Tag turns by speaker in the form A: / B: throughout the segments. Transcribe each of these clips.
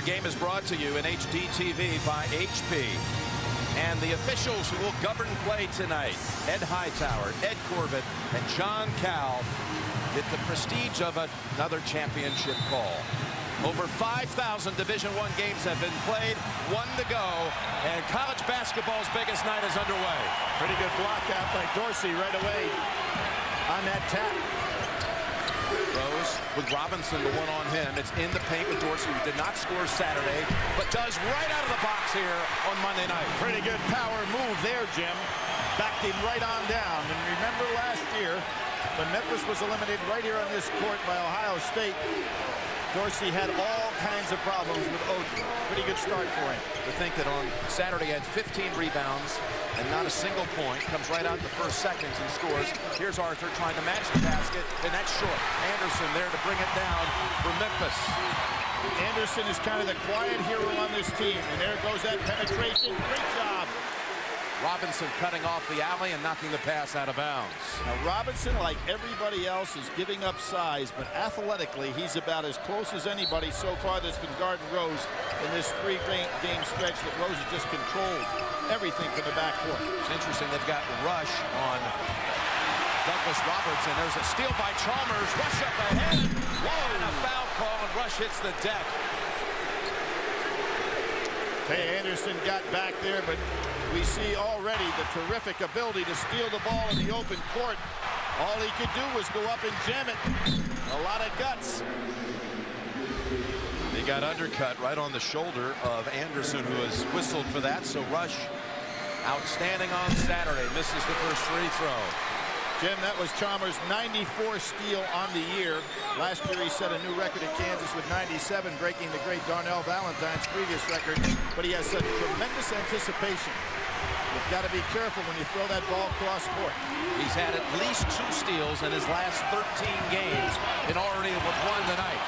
A: game is brought to you in HD TV by HP. And the officials who will govern play tonight, Ed Hightower, Ed Corbett, and John Cal, get the prestige of another championship call. Over 5,000 Division I games have been played, one to go, and college basketball's biggest night is underway.
B: Pretty good block out by Dorsey right away on that tap.
A: Rose with Robinson, the one on him. It's in the paint with Dorsey, who did not score Saturday, but does right out of the box here on Monday night.
B: Pretty good power move there, Jim. Backed him right on down. And remember last year, when Memphis was eliminated right here on this court by Ohio State, Dorsey had all kinds of problems with Odin. Pretty good start for him.
A: To think that on Saturday he had 15 rebounds and not a single point. Comes right out in the first seconds and scores. Here's Arthur trying to match the basket, and that's short. Anderson there to bring it down for Memphis.
B: Anderson is kind of the quiet hero on this team, and there goes that penetration. Great job.
A: Robinson cutting off the alley and knocking the pass out of bounds.
B: Now Robinson, like everybody else, is giving up size, but athletically he's about as close as anybody so far that's been guarding Rose in this three-game stretch that Rose has just controlled everything from the backcourt.
A: It's interesting, they've got Rush on Douglas Roberts, and there's a steal by Chalmers. Rush up ahead. Whoa, and a foul call, and Rush hits the deck.
B: Tay Anderson got back there, but we see already the terrific ability to steal the ball in the open court. All he could do was go up and jam it. A lot of guts.
A: He got undercut right on the shoulder of Anderson, who has whistled for that. So Rush, outstanding on Saturday, misses the first free throw.
B: Jim, that was Chalmers' 94 steal on the year. Last year he set a new record at Kansas with 97, breaking the great Darnell Valentine's previous record. But he has such tremendous anticipation. You've got to be careful when you throw that ball cross court.
A: He's had at least 2 steals in his last 13 games and already with one tonight.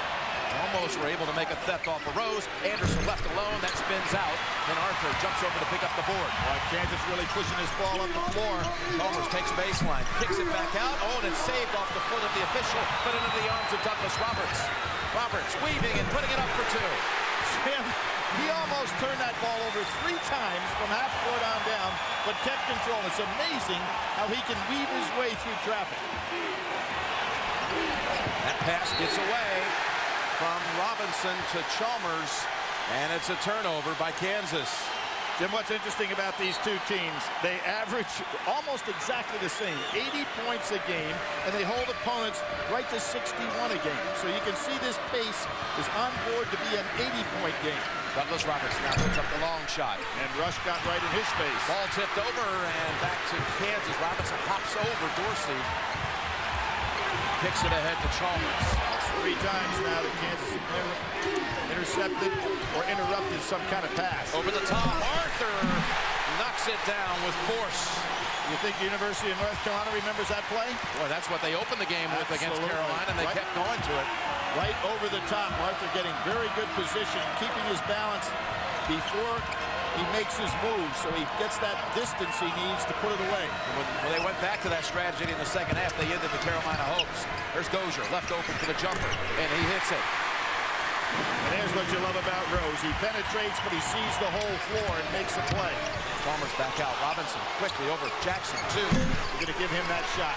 A: Almost were able to make a theft off of Rose. Anderson left alone. That spins out. And Arthur jumps over to pick up the board.
B: Kansas really pushing this ball up the floor.
A: Chalmers takes baseline, kicks it back out. Oh, and it's saved off the foot of the official, but into the arms of Douglas Roberts. Roberts weaving and putting it up for 2.
B: Jim, he almost turned that ball over 3 times from half court on down, but kept control. It's amazing how he can weave his way through traffic.
A: That pass gets away from Robinson to Chalmers, and it's a turnover by Kansas.
B: Jim, what's interesting about these two teams, they average almost exactly the same, 80 points a game, and they hold opponents right to 61 a game. So you can see this pace is on board to be an 80-point game.
A: Douglas Roberts now puts up the long shot.
B: And Rush got right in his face.
A: Ball tipped over and back to Kansas. Robinson hops over Dorsey. Kicks it ahead to Chalmers.
B: That's 3 times now that Kansas intercepted or interrupted some kind of pass.
A: Over the top, Arthur knocks it down with force.
B: You think the University of North Carolina remembers that play?
A: Boy, that's what they opened the game with against Carolina, and they kept going to it.
B: Right over the top, Arthur getting very good position, keeping his balance before he makes his move, so he gets that distance he needs to put it away.
A: When they went back to that strategy in the second half, they ended the Carolina hopes. There's Dozier, left open for the jumper, and he hits it.
B: And there's what you love about Rose. He penetrates, but he sees the whole floor and makes the play.
A: Chalmers back out. Robinson quickly over Jackson, 2.
B: We're going to give him that shot.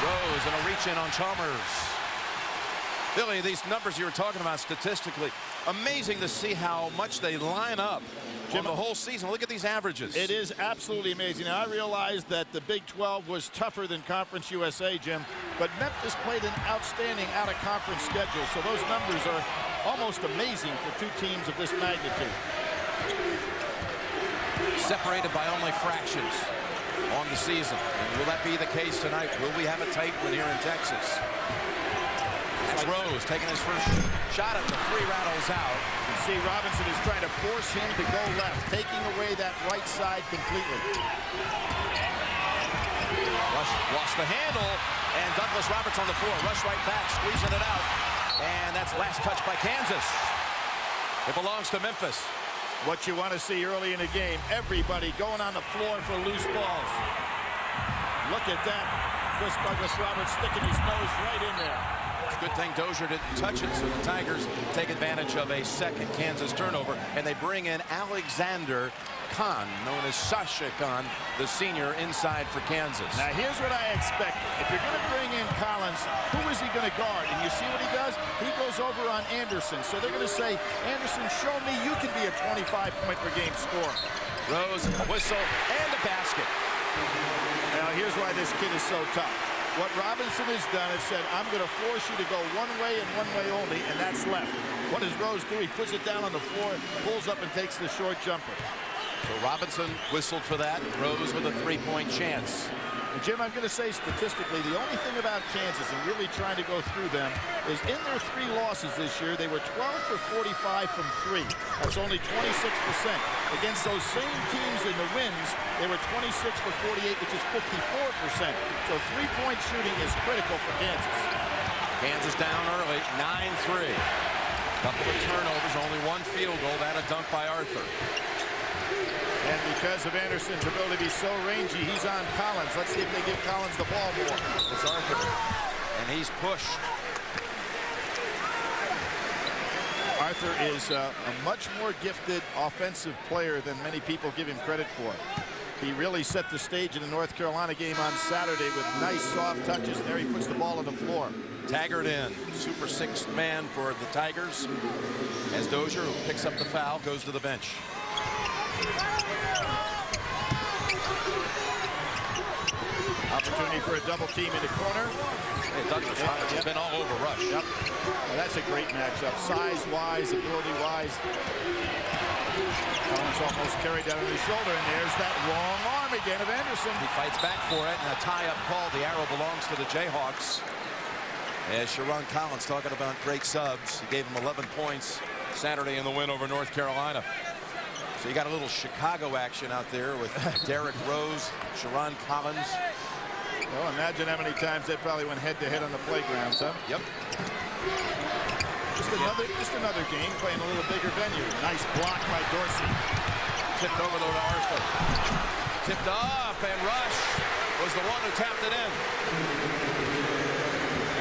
A: Rose and a reach-in on Chalmers. Billy, these numbers you were talking about statistically, amazing to see how much they line up on the whole season. Look at these averages.
B: It is absolutely amazing. Now, I realized that the Big 12 was tougher than Conference USA, Jim, but Memphis played an outstanding out-of-conference schedule, so those numbers are almost amazing for 2 teams of this magnitude. Separated by only fractions on the season. And will that be the case tonight? Will we have a tight one here in Texas? That's Rose taking his first shot at the 3, rattles out. You can see Robinson is trying to force him to go left, taking away that right side completely. Rush lost the handle, and Douglas Roberts on the floor. Rush right back, squeezing it out. And that's last touch by Kansas. It belongs to Memphis. What you want to see early in the game, everybody going on the floor for loose balls. Look at that. Chris Douglas Roberts sticking his nose right in there.
A: Good thing Dozier didn't touch it, so the Tigers take advantage of a second Kansas turnover, and they bring in Alexander Khan, known as Sasha Khan, the senior inside for Kansas.
C: Now here's what I expected. If you're going to bring in Collins, who is he going to guard? And you see what he does? He goes over on Anderson. So they're going to say, Anderson, show me you can be a 25-point-per-game scorer.
A: Rose, a whistle, and a basket.
C: Now here's why this kid is so tough. What Robinson has done is said, I'm going to force you to go one way and one way only, and that's left. What does Rose do? He puts it down on the floor, pulls up, and takes the short jumper.
A: So Robinson whistled for that. Rose with a three-point chance.
C: And Jim, I'm going to say statistically, the only thing about Kansas and really trying to go through them is in their 3 losses this year, they were 12 for 45 from 3. That's only 26%. Against those same teams in the wins, they were 26 for 48, which is 54%. So three-point shooting is critical for Kansas.
A: Kansas down early, 9-3. Couple of turnovers, only 1 field goal. That a dunk by Arthur.
C: And because of Anderson's ability to be so rangy, he's on Collins. Let's see if they give Collins the ball more.
A: It's Arthur, and he's pushed.
C: Arthur is a much more gifted offensive player than many people give him credit for. He really set the stage in the North Carolina game on Saturday with nice soft touches. And there he puts the ball on the floor.
A: Taggart in, super 6th man for the Tigers. As Dozier, who picks up the foul, goes to the bench.
C: Opportunity for a double team in the corner.
A: Hey, Douglas has been all over Rush.
C: Yep. Well, that's a great matchup, size-wise, ability-wise. Collins almost carried down on his shoulder, and there's that long arm again of Anderson.
A: He fights back for it, and a tie-up call. The arrow belongs to the Jayhawks. As Sharon Collins talking about great subs, he gave him 11 points Saturday in the win over North Carolina. So you got a little Chicago action out there with Derrick Rose, Sharon Collins.
C: Well, imagine how many times they probably went head-to-head on the playgrounds, huh?
A: Yep.
C: Just another game, playing a little bigger venue. Nice block by Dorsey.
A: Tipped over to Arthur. Tipped up, and Rush was the one who tapped it in.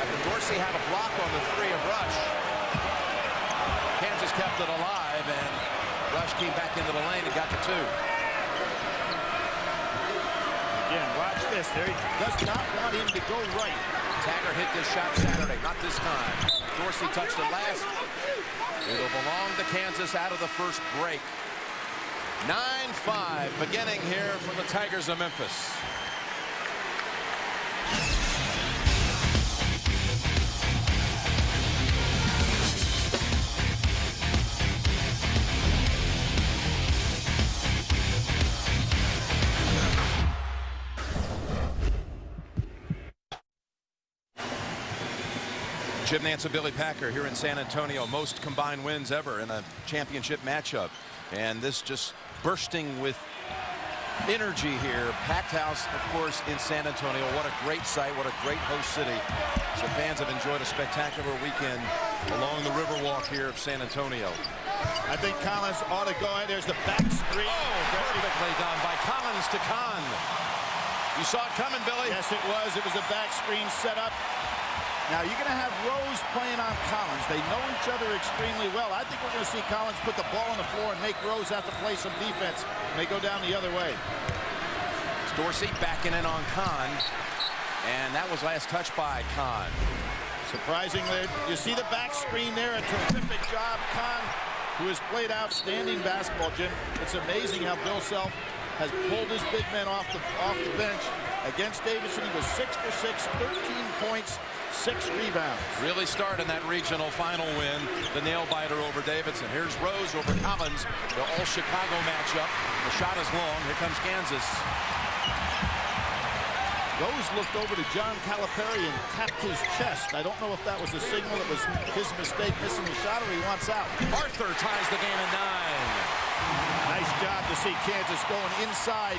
A: After Dorsey had a block on the 3 of Rush, Kansas kept it alive, and Rush came back into the lane and got the 2.
C: Again, watch this. There he does not want him to go right.
A: Taggart hit this shot Saturday, not this time. Dorsey touched it last. It'll belong to Kansas out of the first break. 9-5 beginning here for the Tigers of Memphis. Jim Nance and Billy Packer here in San Antonio. Most combined wins ever in a championship matchup. And this just bursting with energy here. Packed house, of course, in San Antonio. What a great sight. What a great host city. So fans have enjoyed a spectacular weekend along the Riverwalk here of San Antonio.
C: I think Collins ought to go ahead. There's the back screen.
A: Oh, very quickly done by Collins to Khan. You saw it coming, Billy?
C: Yes, it was. It was a back screen set up. Now, you're going to have Rose playing on Collins. They know each other extremely well. I think we're going to see Collins put the ball on the floor and make Rose have to play some defense when they go down the other way.
A: It's Dorsey backing in on Khan. And that was last touch by Khan.
C: Surprisingly, you see the back screen there. A terrific job. Khan, who has played outstanding basketball, Jim. It's amazing how Bill Self has pulled his big men off the bench. Against Davidson, he was 6 for 6, 13 points, 6 rebounds.
A: Really starting that regional final win, the nail-biter over Davidson. Here's Rose over Collins, the all-Chicago matchup. The shot is long. Here comes Kansas.
C: Rose looked over to John Calipari and tapped his chest. I don't know if that was a signal. It was his mistake missing the shot, or he wants out.
A: Arthur ties the game at 9.
C: Nice job to see Kansas going inside,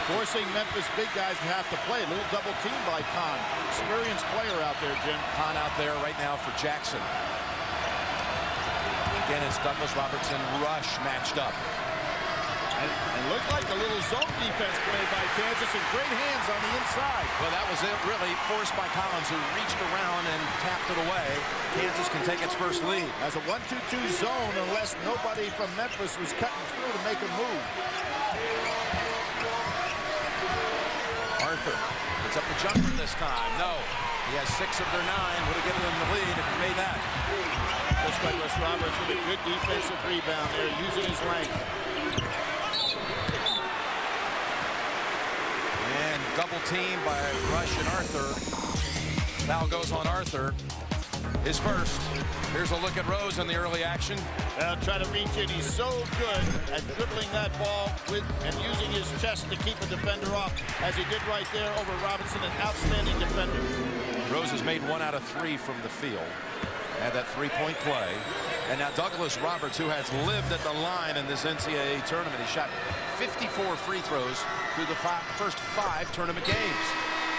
C: forcing Memphis big guys to have to play. A little double team by Khan. Experienced player out there, Jim.
A: Khan out there right now for Jackson. Again, it's Douglas Robertson, Rush matched up.
C: And looks like a little zone defense play by Kansas, and great hands on the inside.
B: Well, that was it, really forced by Collins, who reached around and tapped it away. Kansas can take its first lead.
C: As a 1-2-2 zone, unless nobody from Memphis was cutting through to make a move.
B: Arthur puts up the jumper this time. No. He has 6 of their 9. Would have given them the lead if he made that.
C: Just like Wes Roberts with a good defensive rebound there, using his length.
B: And double team by Rush and Arthur. Foul goes on Arthur. His first. Here's a look at Rose in the early action.
C: They'll try to reach in. He's so good at dribbling that ball with and using his chest to keep a defender off, as he did right there over Robinson, an outstanding defender.
B: Rose has made 1 out of 3 from the field. Had that three-point play. And now Douglas Roberts, who has lived at the line in this NCAA tournament, he shot 54 free throws through the first 5 tournament games.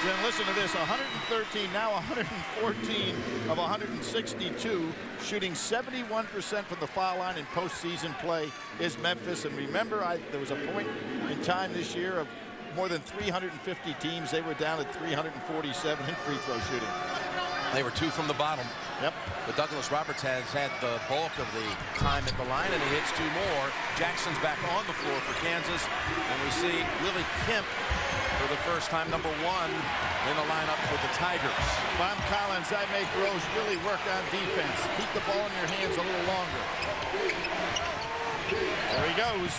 C: Then listen to this, 113, now 114 of 162, shooting 71% from the foul line in postseason play is Memphis. And remember, there was a point in time this year of more than 350 teams. They were down at 347 in free throw shooting.
B: They were 2 from the bottom.
C: Yep.
B: But Douglas Roberts has had the bulk of the time at the line, and he hits 2 more. Jackson's back on the floor for Kansas, and we see Willie Kemp for the first time, number 1 in the lineup for the Tigers.
C: If I'm Collins, I make Rose really work on defense. Keep the ball in your hands a little longer. There he goes.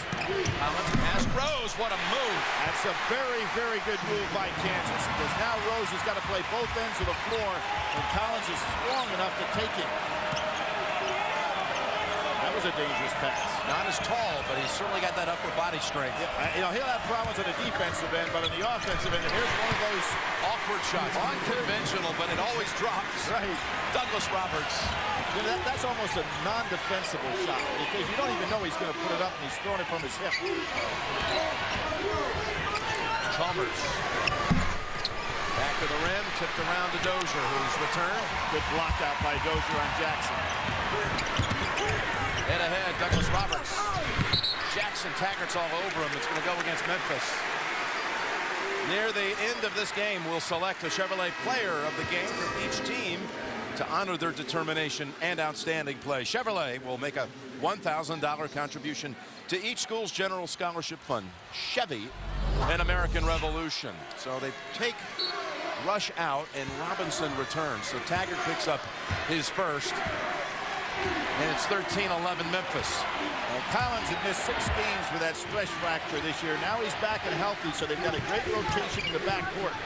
B: Collins past Rose. What a move.
C: That's a very, very good move by Kansas, because now Rose has got to play both ends of the floor, and Collins is strong enough to take it. That was a dangerous pass.
B: Not as tall, but he's certainly got that upper body strength.
C: Yeah, you know, he'll have problems on the defensive end, but on the offensive end, and here's one of those
B: awkward shots. Unconventional, but it always drops.
C: Right. Douglas
B: Roberts.
C: You know, that's almost a non-defensible shot, because you don't even know he's going to put it up, and he's throwing it from his hip.
B: Chalmers. Back to the rim, tipped around to Dozier, who's returned.
C: Good block out by Dozier on Jackson.
B: Head ahead, Douglas Roberts. Jackson, Taggart's all over him. It's going to go against Memphis. Near the end of this game, we'll select a Chevrolet player of the game from each team to honor their determination and outstanding play. Chevrolet will make a $1,000 contribution to each school's general scholarship fund. Chevy, an American Revolution. So they take Rush out and Robinson returns. So Taggart picks up his first. And it's 13-11 Memphis.
C: Well, Collins had missed 6 games with that stress fracture this year. Now he's back and healthy, so they've got a great rotation in the backcourt.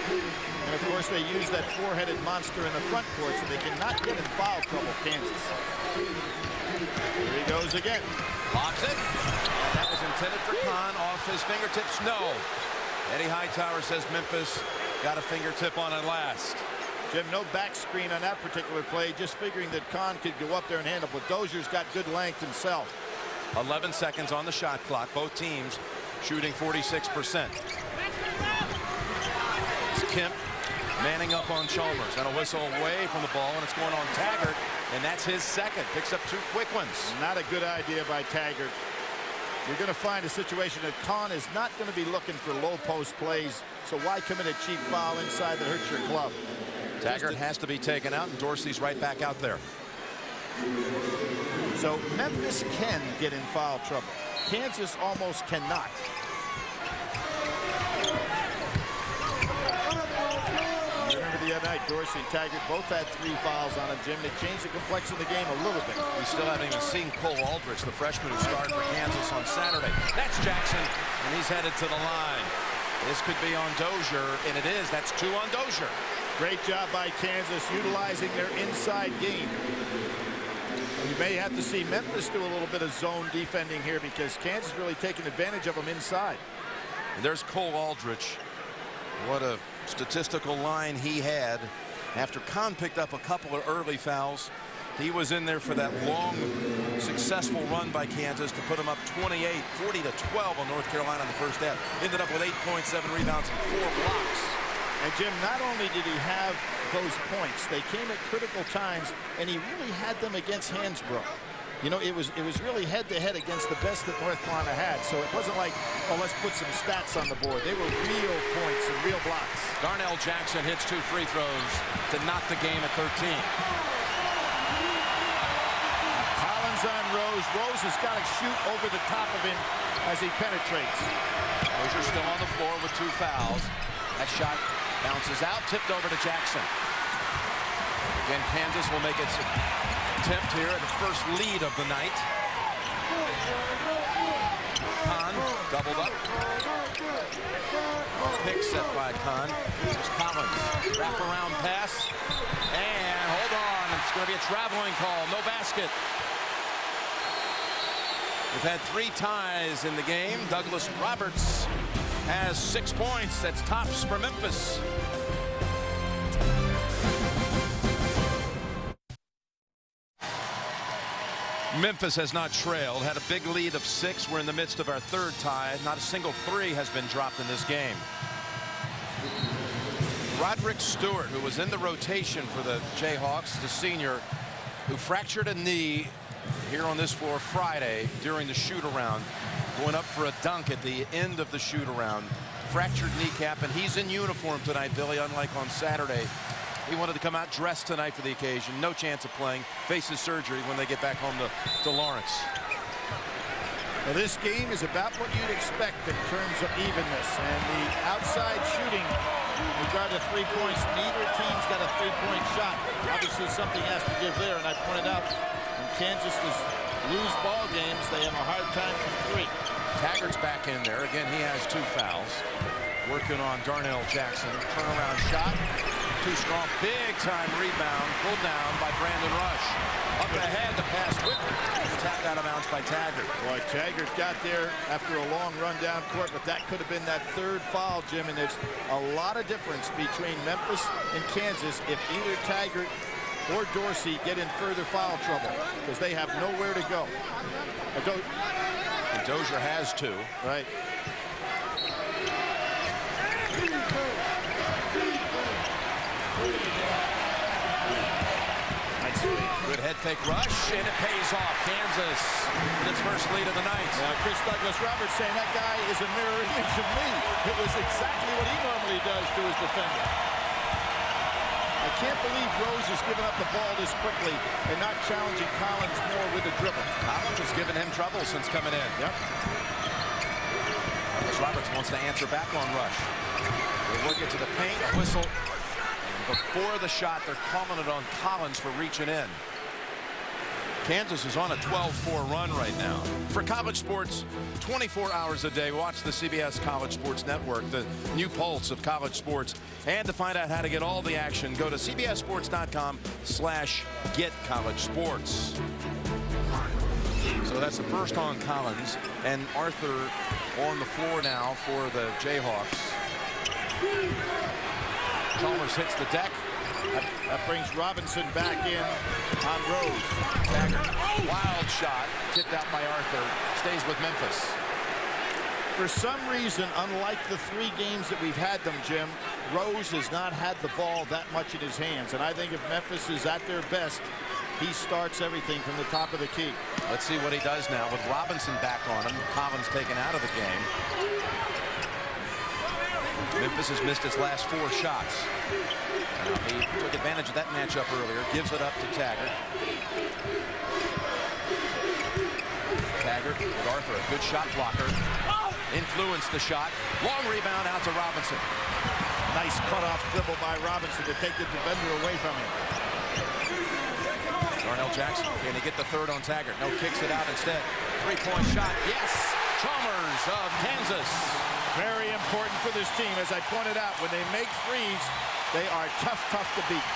C: And of course, they use that 4-headed monster in the front court, so they cannot get in foul trouble, Kansas. Here he goes again.
B: Locks it. That was intended for Kahn. Off his fingertips. No. Eddie Hightower says Memphis got a fingertip on it last.
C: Jim, no back screen on that particular play, just figuring that Kahn could go up there and handle, but Dozier's got good length himself.
B: 11 seconds on the shot clock. Both teams shooting 46%. It's Kemp manning up on Chalmers, and a whistle away from the ball, and it's going on Taggart, and that's his second. Picks up 2 quick ones.
C: Not a good idea by Taggart. You're going to find a situation that Kahn is not going to be looking for low post plays, so why commit a cheap foul inside that hurts your glove?
B: Taggart has to be taken out, and Dorsey's right back out there.
C: So Memphis can get in foul trouble. Kansas almost cannot. Remember the other night, Dorsey and Taggart both had 3 fouls on them, Jim. They changed the complexion of the game a little bit.
B: We still haven't even seen Cole Aldrich, the freshman who started for Kansas on Saturday. That's Jackson, and he's headed to the line. This could be on Dozier, and it is. That's 2 on Dozier.
C: Great job by Kansas utilizing their inside game. You may have to see Memphis do a little bit of zone defending here, because Kansas really taking advantage of them inside.
B: And there's Cole Aldrich. What a statistical line he had. After Kahn picked up a couple of early fouls, he was in there for that long, successful run by Kansas to put him up 28, 40-12 on North Carolina in the first half. Ended up with 8 points, 7 rebounds, and 4 blocks.
C: And Jim, not only did he have those points, they came at critical times, and he really had them against Hansbrough. You know, it was really head-to-head against the best that North Carolina had. So it wasn't like, oh, let's put some stats on the board. They were real points and real blocks.
B: Darnell Jackson hits 2 free throws to knock the game at 13.
C: Collins on Rose. Rose has got to shoot over the top of him as he penetrates.
B: Dozier still on the floor with 2 fouls. That shot bounces out, tipped over to Jackson. Again, Kansas will make its attempt here at the first lead of the night. Kahn doubled up. Pick set by Kahn. Here's Collins. Wraparound pass. And hold on. It's going to be a traveling call. No basket. We've had 3 ties in the game. Douglas Roberts has 6 points. That's tops for Memphis. Memphis has not trailed, had a big lead of 6. We're in the midst of our 3rd tie. Not a single 3 has been dropped in this game. Roderick Stewart, who was in the rotation for the Jayhawks, the senior, who fractured a knee here on this floor Friday during the shoot-around, going up for a dunk at the end of the shoot-around. Fractured kneecap, and he's in uniform tonight, Billy, unlike on Saturday. He wanted to come out dressed tonight for the occasion. No chance of playing. Faces surgery when they get back home to Lawrence.
C: Well, this game is about what you'd expect in terms of evenness. And the outside shooting, in regard to 3 points, neither team's got a 3-point shot. Obviously, something has to give there. And I pointed out, when Kansas lose ball games, they have a hard time from 3.
B: Taggart's back in there. Again, he has 2 fouls. Working on Darnell Jackson. Turnaround shot. Too strong. Big time rebound. Pulled down by Brandon Rush. Up ahead, the pass tapped out of bounds by Taggart.
C: Boy, Taggart got there after a long run down court, but that could have been that 3rd foul, Jim. And there's a lot of difference between Memphis and Kansas if either Taggart or Dorsey get in further foul trouble, because they have nowhere to go.
B: And Dozier has 2.
C: Right.
B: Good head fake rush, and it pays off. Kansas in its first lead of the night.
C: Chris Douglas Roberts saying that guy is a mirror image of me. It was exactly what he normally does to his defender. I can't believe Rose has given up the ball this quickly and not challenging Collins more with a dribble.
B: Collins has given him trouble since coming in.
C: Yep.
B: Douglas Roberts wants to answer back on Rush. They work it to the paint, a whistle. Before the shot, they're calling it on Collins for reaching in. Kansas is on a 12-4 run right now. For college sports, 24 hours a day, watch the CBS College Sports Network, the new pulse of college sports. And to find out how to get all the action, go to cbssports.com/getcollegesports. So that's the first on Collins, and Arthur on the floor now for the Jayhawks. Chalmers hits the deck.
C: That brings Robinson back in on Rose.
B: Taggart, wild shot, tipped out by Arthur, stays with Memphis.
C: For some reason, unlike the 3 games that we've had them, Jim, Rose has not had the ball that much in his hands. And I think if Memphis is at their best, he starts everything from the top of the key.
B: Let's see what he does now with Robinson back on him. Collins taken out of the game. Memphis has missed its last 4 shots. He took advantage of that matchup earlier. Gives it up to Taggart. Taggart with Arthur, a good shot blocker. Influenced the shot. Long rebound out to Robinson.
C: Nice cutoff dribble by Robinson to take the defender away from him.
B: Darnell Jackson, can he get the 3rd on Taggart? No, kicks it out instead. 3-point shot. Yes! Chalmers of Kansas.
C: Very important for this team. As I pointed out, when they make threes, they are tough to beat.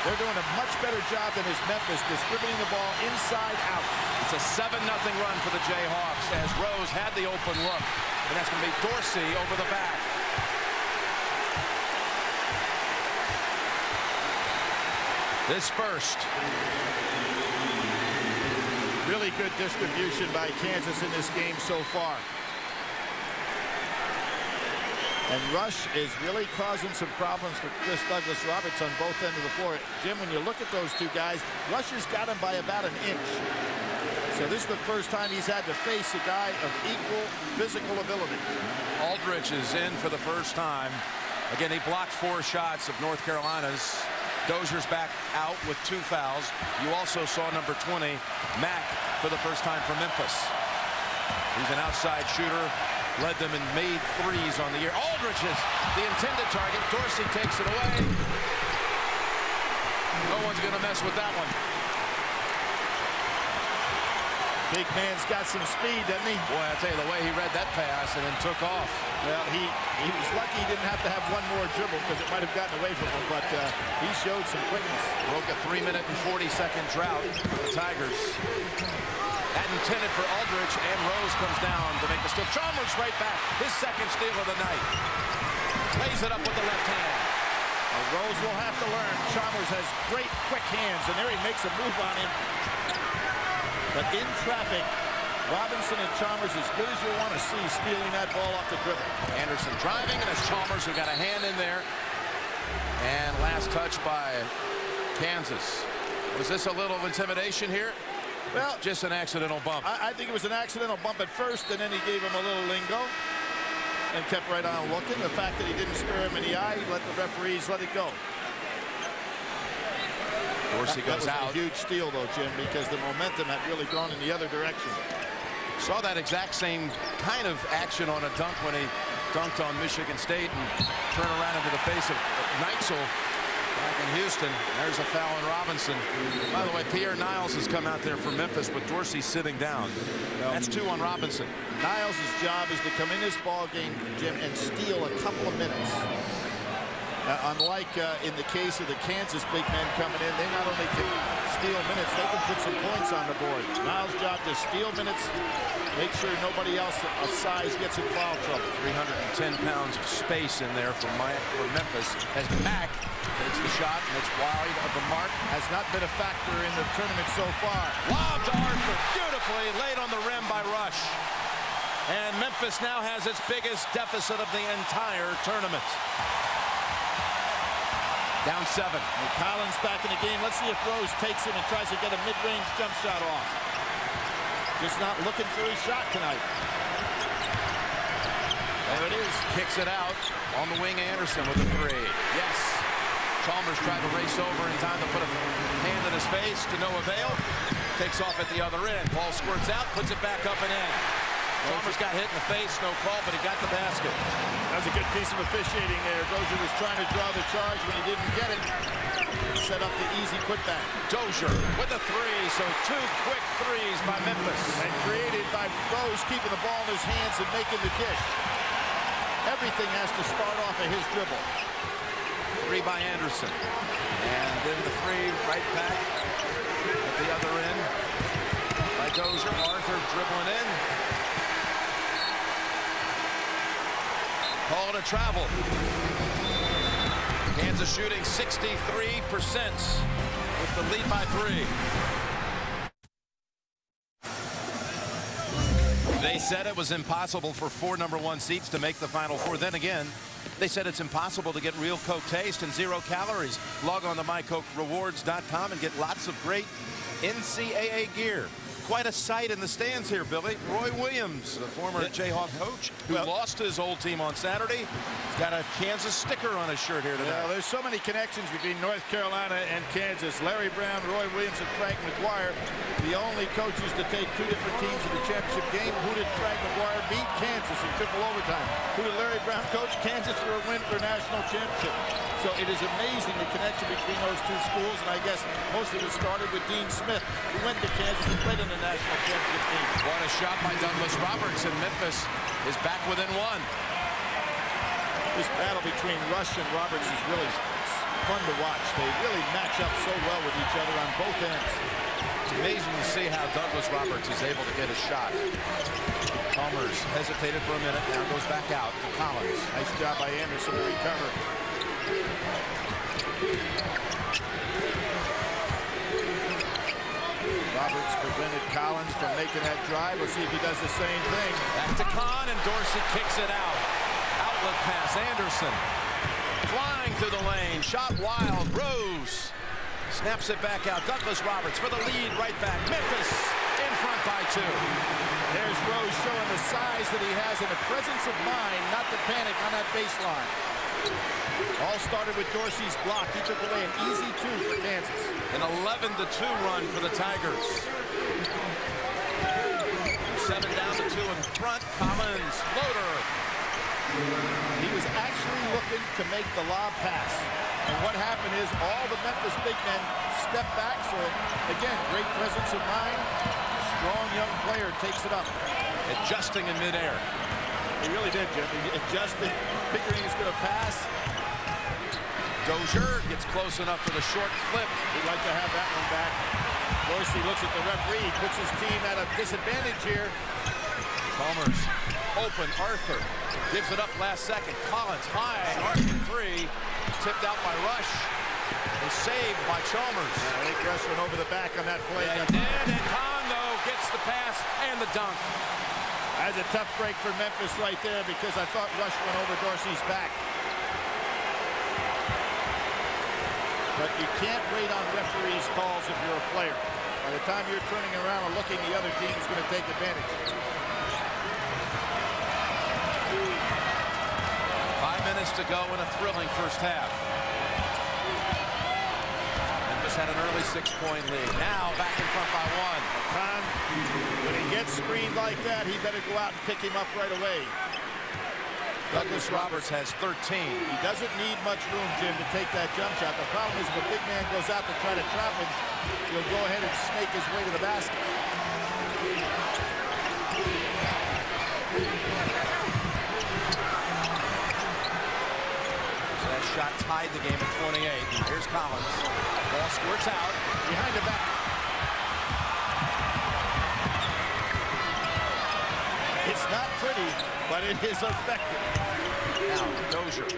C: They're doing a much better job than is Memphis, distributing the ball inside out.
B: It's a 7-0 run for the Jayhawks as Rose had the open look. And that's going to be Dorsey over the back. This first.
C: Really good distribution by Kansas in this game so far. And Rush is really causing some problems for Chris Douglas-Roberts on both ends of the floor. Jim, when you look at those two guys, Rush has got him by about an inch. So this is the first time he's had to face a guy of equal physical ability.
B: Aldridge is in for the first time. Again, he blocked 4 shots of North Carolina's. Dozier's back out with 2 fouls. You also saw number 20, Mack, for the first time for Memphis. He's an outside shooter. Led them and made threes on the year. Aldridge is the intended target. Dorsey takes it away. No one's going to mess with that one.
C: Big man's got some speed, doesn't he?
B: Boy, I tell you, the way he read that pass and then took off.
C: Well, he was lucky he didn't have to have one more dribble because it might have gotten away from him, but he showed some quickness.
B: Broke a 3-minute and 40-second drought for the Tigers. That intended for Aldridge, and Rose comes down to make the steal. Chalmers right back. His second steal of the night. Lays it up with the left hand.
C: Well, Rose will have to learn. Chalmers has great quick hands, and there he makes a move on him. But in traffic, Robinson and Chalmers as good as you want to see stealing that ball off the dribble.
B: Anderson driving, and it's Chalmers who got a hand in there. And last touch by Kansas. Was this a little intimidation here?
C: Well,
B: just an accidental bump.
C: I think it was an accidental bump at first, and then he gave him a little lingo and kept right on looking. The fact that he didn't stare him in the eye, he let the referees let it go.
B: Dorsey goes
C: that
B: out.
C: Was a huge steal, though, Jim, because the momentum had really gone in the other direction.
B: Saw that exact same kind of action on a dunk when he dunked on Michigan State and turned around into the face of Neitzel back in Houston. There's a foul on Robinson. By the way, Pierre Niles has come out there for Memphis, but Dorsey's sitting down. That's 2 on Robinson.
C: Niles' job is to come in this ball game, Jim, and steal a couple of minutes. Unlike in the case of the Kansas big men coming in, they not only can steal minutes, they can put some points on the board. Niles' job to steal minutes, make sure nobody else of size gets in foul trouble.
B: 310 pounds of space in there for Memphis as Mack takes the shot, and it's wide of the mark.
C: Has not been a factor in the tournament so far.
B: Lob to Arthur, beautifully laid on the rim by Rush. And Memphis now has its biggest deficit of the entire tournament. Down 7.
C: And Collins back in the game. Let's see if Rose takes him and tries to get a mid-range jump shot off. Just not looking for his shot tonight.
B: There it is. Kicks it out on the wing. Anderson with a 3. Yes. Chalmers tried to race over in time to put a hand in his face to no avail. Takes off at the other end. Ball squirts out, puts it back up and in. Chalmers got hit in the face, no call, but he got the basket.
C: That was a good piece of officiating there. Dozier was trying to draw the charge when he didn't get it. Set up the easy putback.
B: Dozier with a 3, so 2 quick threes by Memphis.
C: And created by Rose keeping the ball in his hands and making the dish. Everything has to start off of his dribble.
B: 3 by Anderson. And then the 3 right back at the other end by Dozier. Arthur dribbling in. Call it a travel. Kansas shooting 63% with the lead by 3. They said it was impossible for 4 #1 seeds to make the Final Four. Then again, they said it's impossible to get real Coke taste and 0 calories. Log on to mycokerewards.com and get lots of great NCAA gear. Quite a sight in the stands here, Billy. Roy Williams, the former Jayhawk coach, who lost his old team on Saturday. He's got a Kansas sticker on his shirt here today.
C: Yeah, there's so many connections between North Carolina and Kansas. Larry Brown, Roy Williams, and Frank McGuire, the only coaches to take 2 different teams in the championship game. Who did Frank McGuire beat? Kansas in triple overtime. Who did Larry Brown coach? Kansas for a win for a national championship. So it is amazing the connection between those 2 schools, and I guess most of it started with Dean Smith, who went to Kansas and played in the national championship team.
B: What a shot by Douglas-Roberts, and Memphis is back within 1.
C: This battle between Rush and Roberts is really fun to watch. They really match up so well with each other on both ends.
B: It's amazing to see how Douglas-Roberts is able to get a shot. Chalmers hesitated for a minute, now goes back out to Collins.
C: Nice job by Anderson to recover. Roberts prevented Collins from making that drive. Let's see if he does the same thing.
B: Back to Kahn, and Dorsey kicks it out. Out
A: Outlet pass, Anderson. Flying through the lane, shot wild, Rose. Snaps it back out, Douglas Roberts for the lead, right back. Memphis in front by 2.
C: There's Rose showing the size that he has and the presence of mind not to panic on that baseline. All started with Dorsey's block. He took away an easy 2 for Kansas.
A: An 11-2 run for the Tigers. 7 down to 2 in front. Collins, floater.
C: He was actually looking to make the lob pass. And what happened is all the Memphis big men stepped back. So, again, great presence of mind. Strong young player takes it up.
A: Adjusting in midair.
C: He really did, Jim. He adjusted, figuring he was going to pass.
A: Dozier gets close enough for the short flip.
C: He'd like to have that one back. Dorsey looks at the referee, puts his team at a disadvantage here.
A: Chalmers open, Arthur gives it up last second. Collins high, Arthur 3, tipped out by Rush. Is saved by Chalmers.
C: I think Rush went over the back on that play.
A: Yeah, he did, and Congo gets the pass and the dunk.
C: That's a tough break for Memphis right there because I thought Rush went over Dorsey's back. But you can't wait on referees' calls if you're a player. By the time you're turning around and looking, the other team is going to take advantage.
A: 5 minutes to go in a thrilling first half. Memphis had an early 6-point lead. Now back in front by 1.
C: Khan, when he gets screened like that, he better go out and pick him up right away.
A: Douglas Roberts has 13.
C: He doesn't need much room, Jim, to take that jump shot. The problem is if a big man goes out to try to trap him, he'll go ahead and snake his way to the basket.
A: So that shot tied the game at 28. Here's Collins. Ball squirts out.
C: Behind the back. It's not pretty, but it is effective.
A: Now, Dozier.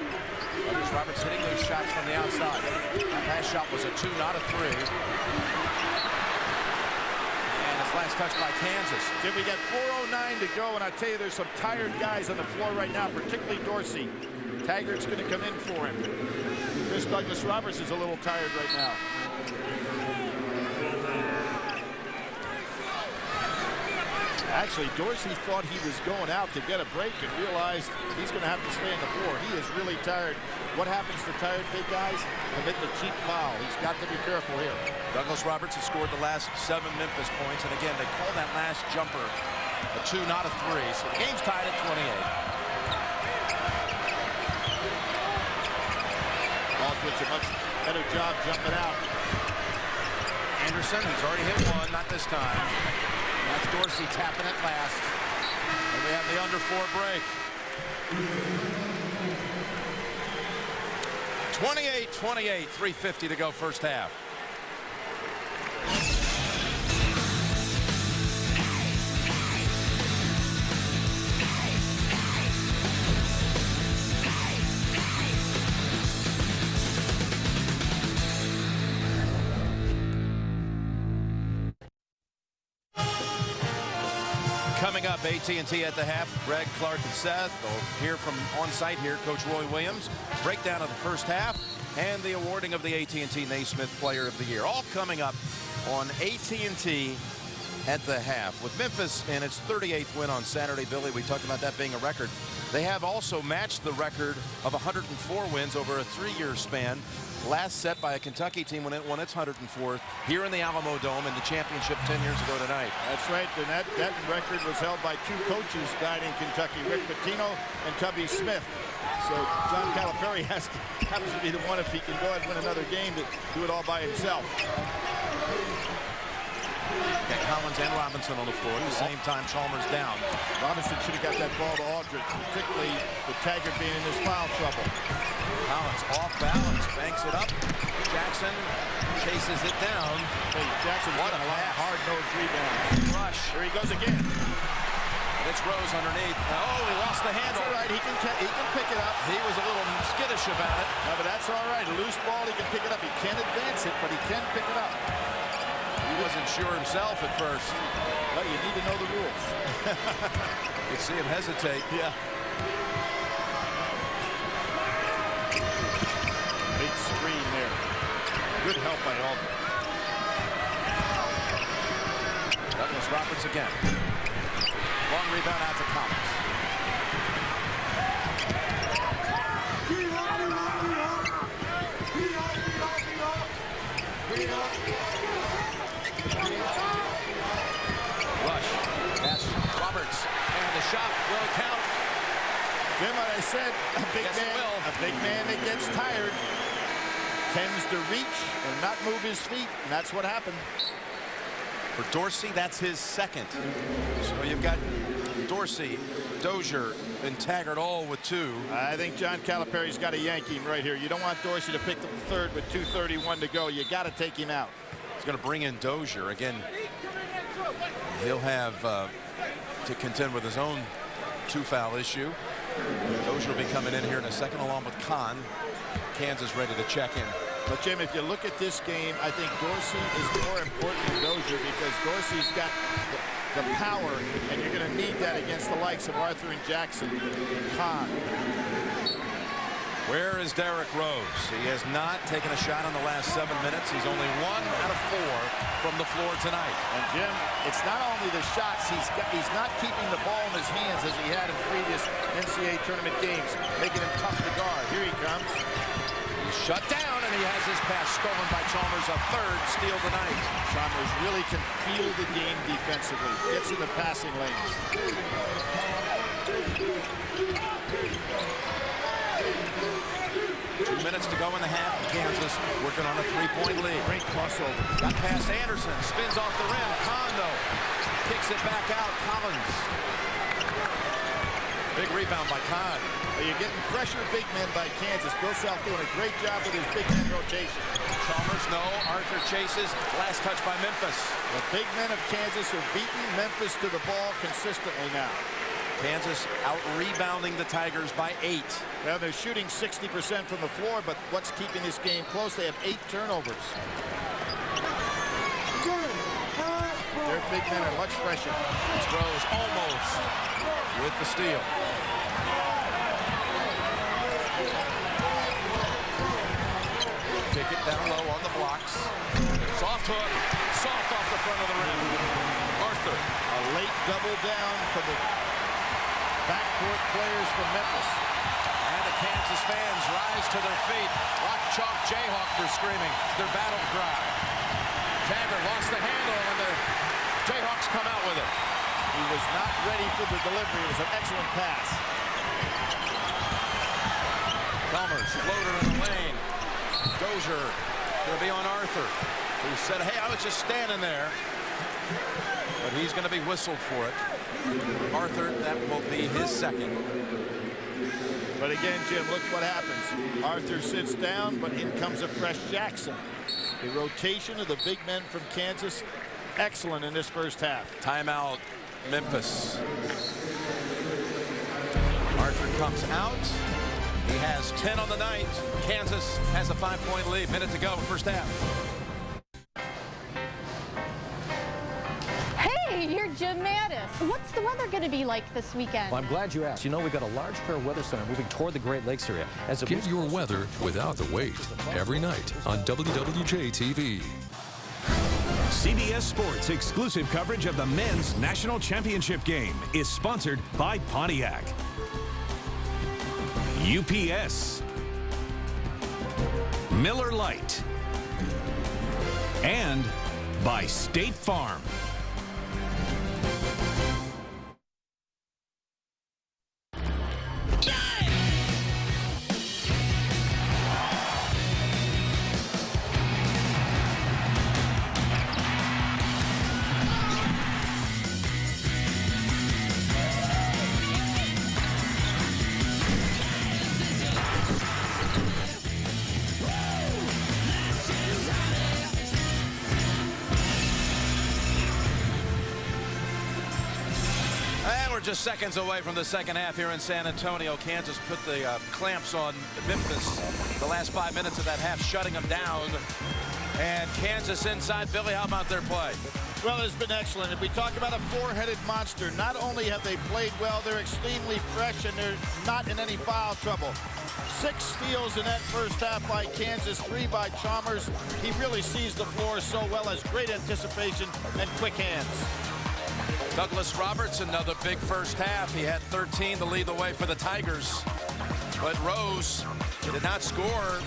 A: Douglas Roberts hitting those shots from the outside. That last shot was a 2, not a 3. And it's last touch by Kansas.
C: Jim, we got 4:09 to go, and I tell you, there's some tired guys on the floor right now, particularly Dorsey. Taggart's going to come in for him. Chris Douglas Roberts is a little tired right now. Actually, Dorsey thought he was going out to get a break and realized he's going to have to stay on the floor. He is really tired. What happens to tired big guys? Commit the cheap foul. He's got to be careful here.
A: Douglas Roberts has scored the last 7 Memphis points. And again, they call that last jumper a 2, not a 3. So the game's tied at 28.
C: Aldridge a much better job jumping out.
A: Anderson, he's already hit 1, not this time. That's Dorsey tapping it last. And we have the under 4 break. 28-28, 3:50 to go first half. Coming up, AT&T at the half. Greg, Clark, and Seth. They'll hear from on site here, Coach Roy Williams. Breakdown of the first half and the awarding of the AT&T Naismith Player of the Year. All coming up on AT&T at the half. With Memphis in its 38th win on Saturday, Billy, we talked about that being a record. They have also matched the record of 104 wins over a 3-year span. Last set by a Kentucky team when it won its 104th here in the Alamo Dome in the championship 10 years ago tonight.
C: That's right, and that record was held by 2 coaches guiding Kentucky, Rick Pitino and Tubby Smith. So John Calipari happens to be the one, if he can go ahead and win another game, to do it all by himself.
A: Got Collins and Robinson on the floor at the same time. Chalmers down.
C: Robinson should have got that ball to Aldridge, particularly with Taggart being in this foul trouble.
A: Collins off balance, banks it up. Jackson chases it down.
C: Hey, Jackson, what a hard-nosed rebound.
A: Rush.
C: Here he goes again.
A: It's Rose underneath. Oh, he lost the handle.
C: That's all right. He can pick it up.
A: He was a little skittish about it.
C: No, but that's all right. A loose ball, he can pick it up. He can't advance it, but he can pick it up.
A: He wasn't sure himself at first.
C: Well, you need to know the rules.
A: You see him hesitate.
C: Yeah. Good help by Alden.
B: Douglas Roberts again. Long rebound out to Collins. Rush. That's Roberts. And the shot will count.
C: Jim, what I said, a big man that gets tired tends to reach and not move his feet, and that's what happened.
B: For Dorsey, that's his second. So you've got Dorsey, Dozier, and Taggart all with 2.
C: I think John Calipari's got to yank him right here. You don't want Dorsey to pick up the third with 2:31 to go. You got to take him out.
B: He's going to bring in Dozier again. He'll have to contend with his own 2-foul issue. Dozier will be coming in here in a second along with Kahn. Kansas ready to check in.
C: But Jim, if you look at this game, I think Dorsey is more important than Dozier because Dorsey's got the power, and you're going to need that against the likes of Arthur and Jackson and Kahn.
B: Where is Derrick Rose? He has not taken a shot in the last 7 minutes. He's only 1 out of 4 from the floor tonight.
C: And Jim, it's not only the shots. He's not keeping the ball in his hands as he had in previous NCAA tournament games, making him tough to guard. Here he comes.
B: He's shut down, and he has his pass stolen by Chalmers, a third steal tonight.
C: Chalmers really can feel the game defensively. Gets in the passing lanes.
B: 2 minutes to go in the half. Kansas working on a 3-point lead.
C: Great crossover.
B: Got past Anderson. Spins off the rim. Kondo kicks it back out. Collins. Big rebound by Kahn.
C: Well, you're getting fresher big men by Kansas. Bill Self doing a great job with his big men rotation.
B: Chalmers, no. Arthur chases. Last touch by Memphis.
C: The big men of Kansas have beaten Memphis to the ball consistently now.
B: Kansas out-rebounding the Tigers by 8.
C: Well, they're shooting 60% from the floor, but what's keeping this game close? They have 8 turnovers. Their big men are much fresher.
B: It's Rose almost with the steal. Kick it down low on the blocks. Soft hook. Soft off the front of the rim. Arthur.
C: A late double down for the backcourt players from Memphis.
B: And the Kansas fans rise to their feet. Rock Chalk Jayhawk for screaming. Their battle cry. Taggart lost the handle, and the Jayhawks come out with it.
C: He was not ready for the delivery. It was an excellent pass.
B: Chalmers, floater in the lane. Dozier going to be on Arthur, who said, hey, I was just standing there. But he's going to be whistled for it. Arthur, that will be his second.
C: But again, Jim, look what happens. Arthur sits down, but in comes a fresh Jackson. The rotation of the big men from Kansas, excellent in this first half.
B: Timeout, Memphis. Arthur comes out. He has 10 on the night. Kansas has a 5-point lead. Minute to go, first half.
D: You're Jim Mattis. What's the weather going to be like this weekend?
E: Well, I'm glad you asked. You know, we've got a large fair weather center moving toward the Great Lakes area.
F: Get your weather without the wait every night on WWJ-TV.
G: CBS Sports exclusive coverage of the men's national championship game is sponsored by Pontiac, UPS, Miller Lite, and by State Farm.
B: Just seconds away from the second half here in San Antonio. Kansas put the clamps on Memphis the last 5 minutes of that half, shutting them down.
A: And Kansas inside. Billy, how about their play?
C: Well, it's been excellent. If we talk about a four-headed monster, not only have they played well, they're extremely fresh, and they're not in any foul trouble. 6 steals in that first half by Kansas, 3 by Chalmers. He really sees the floor so well, has great anticipation and quick hands.
A: Douglas Roberts, another big first half. He had 13 to lead the way for the Tigers. But Rose did not score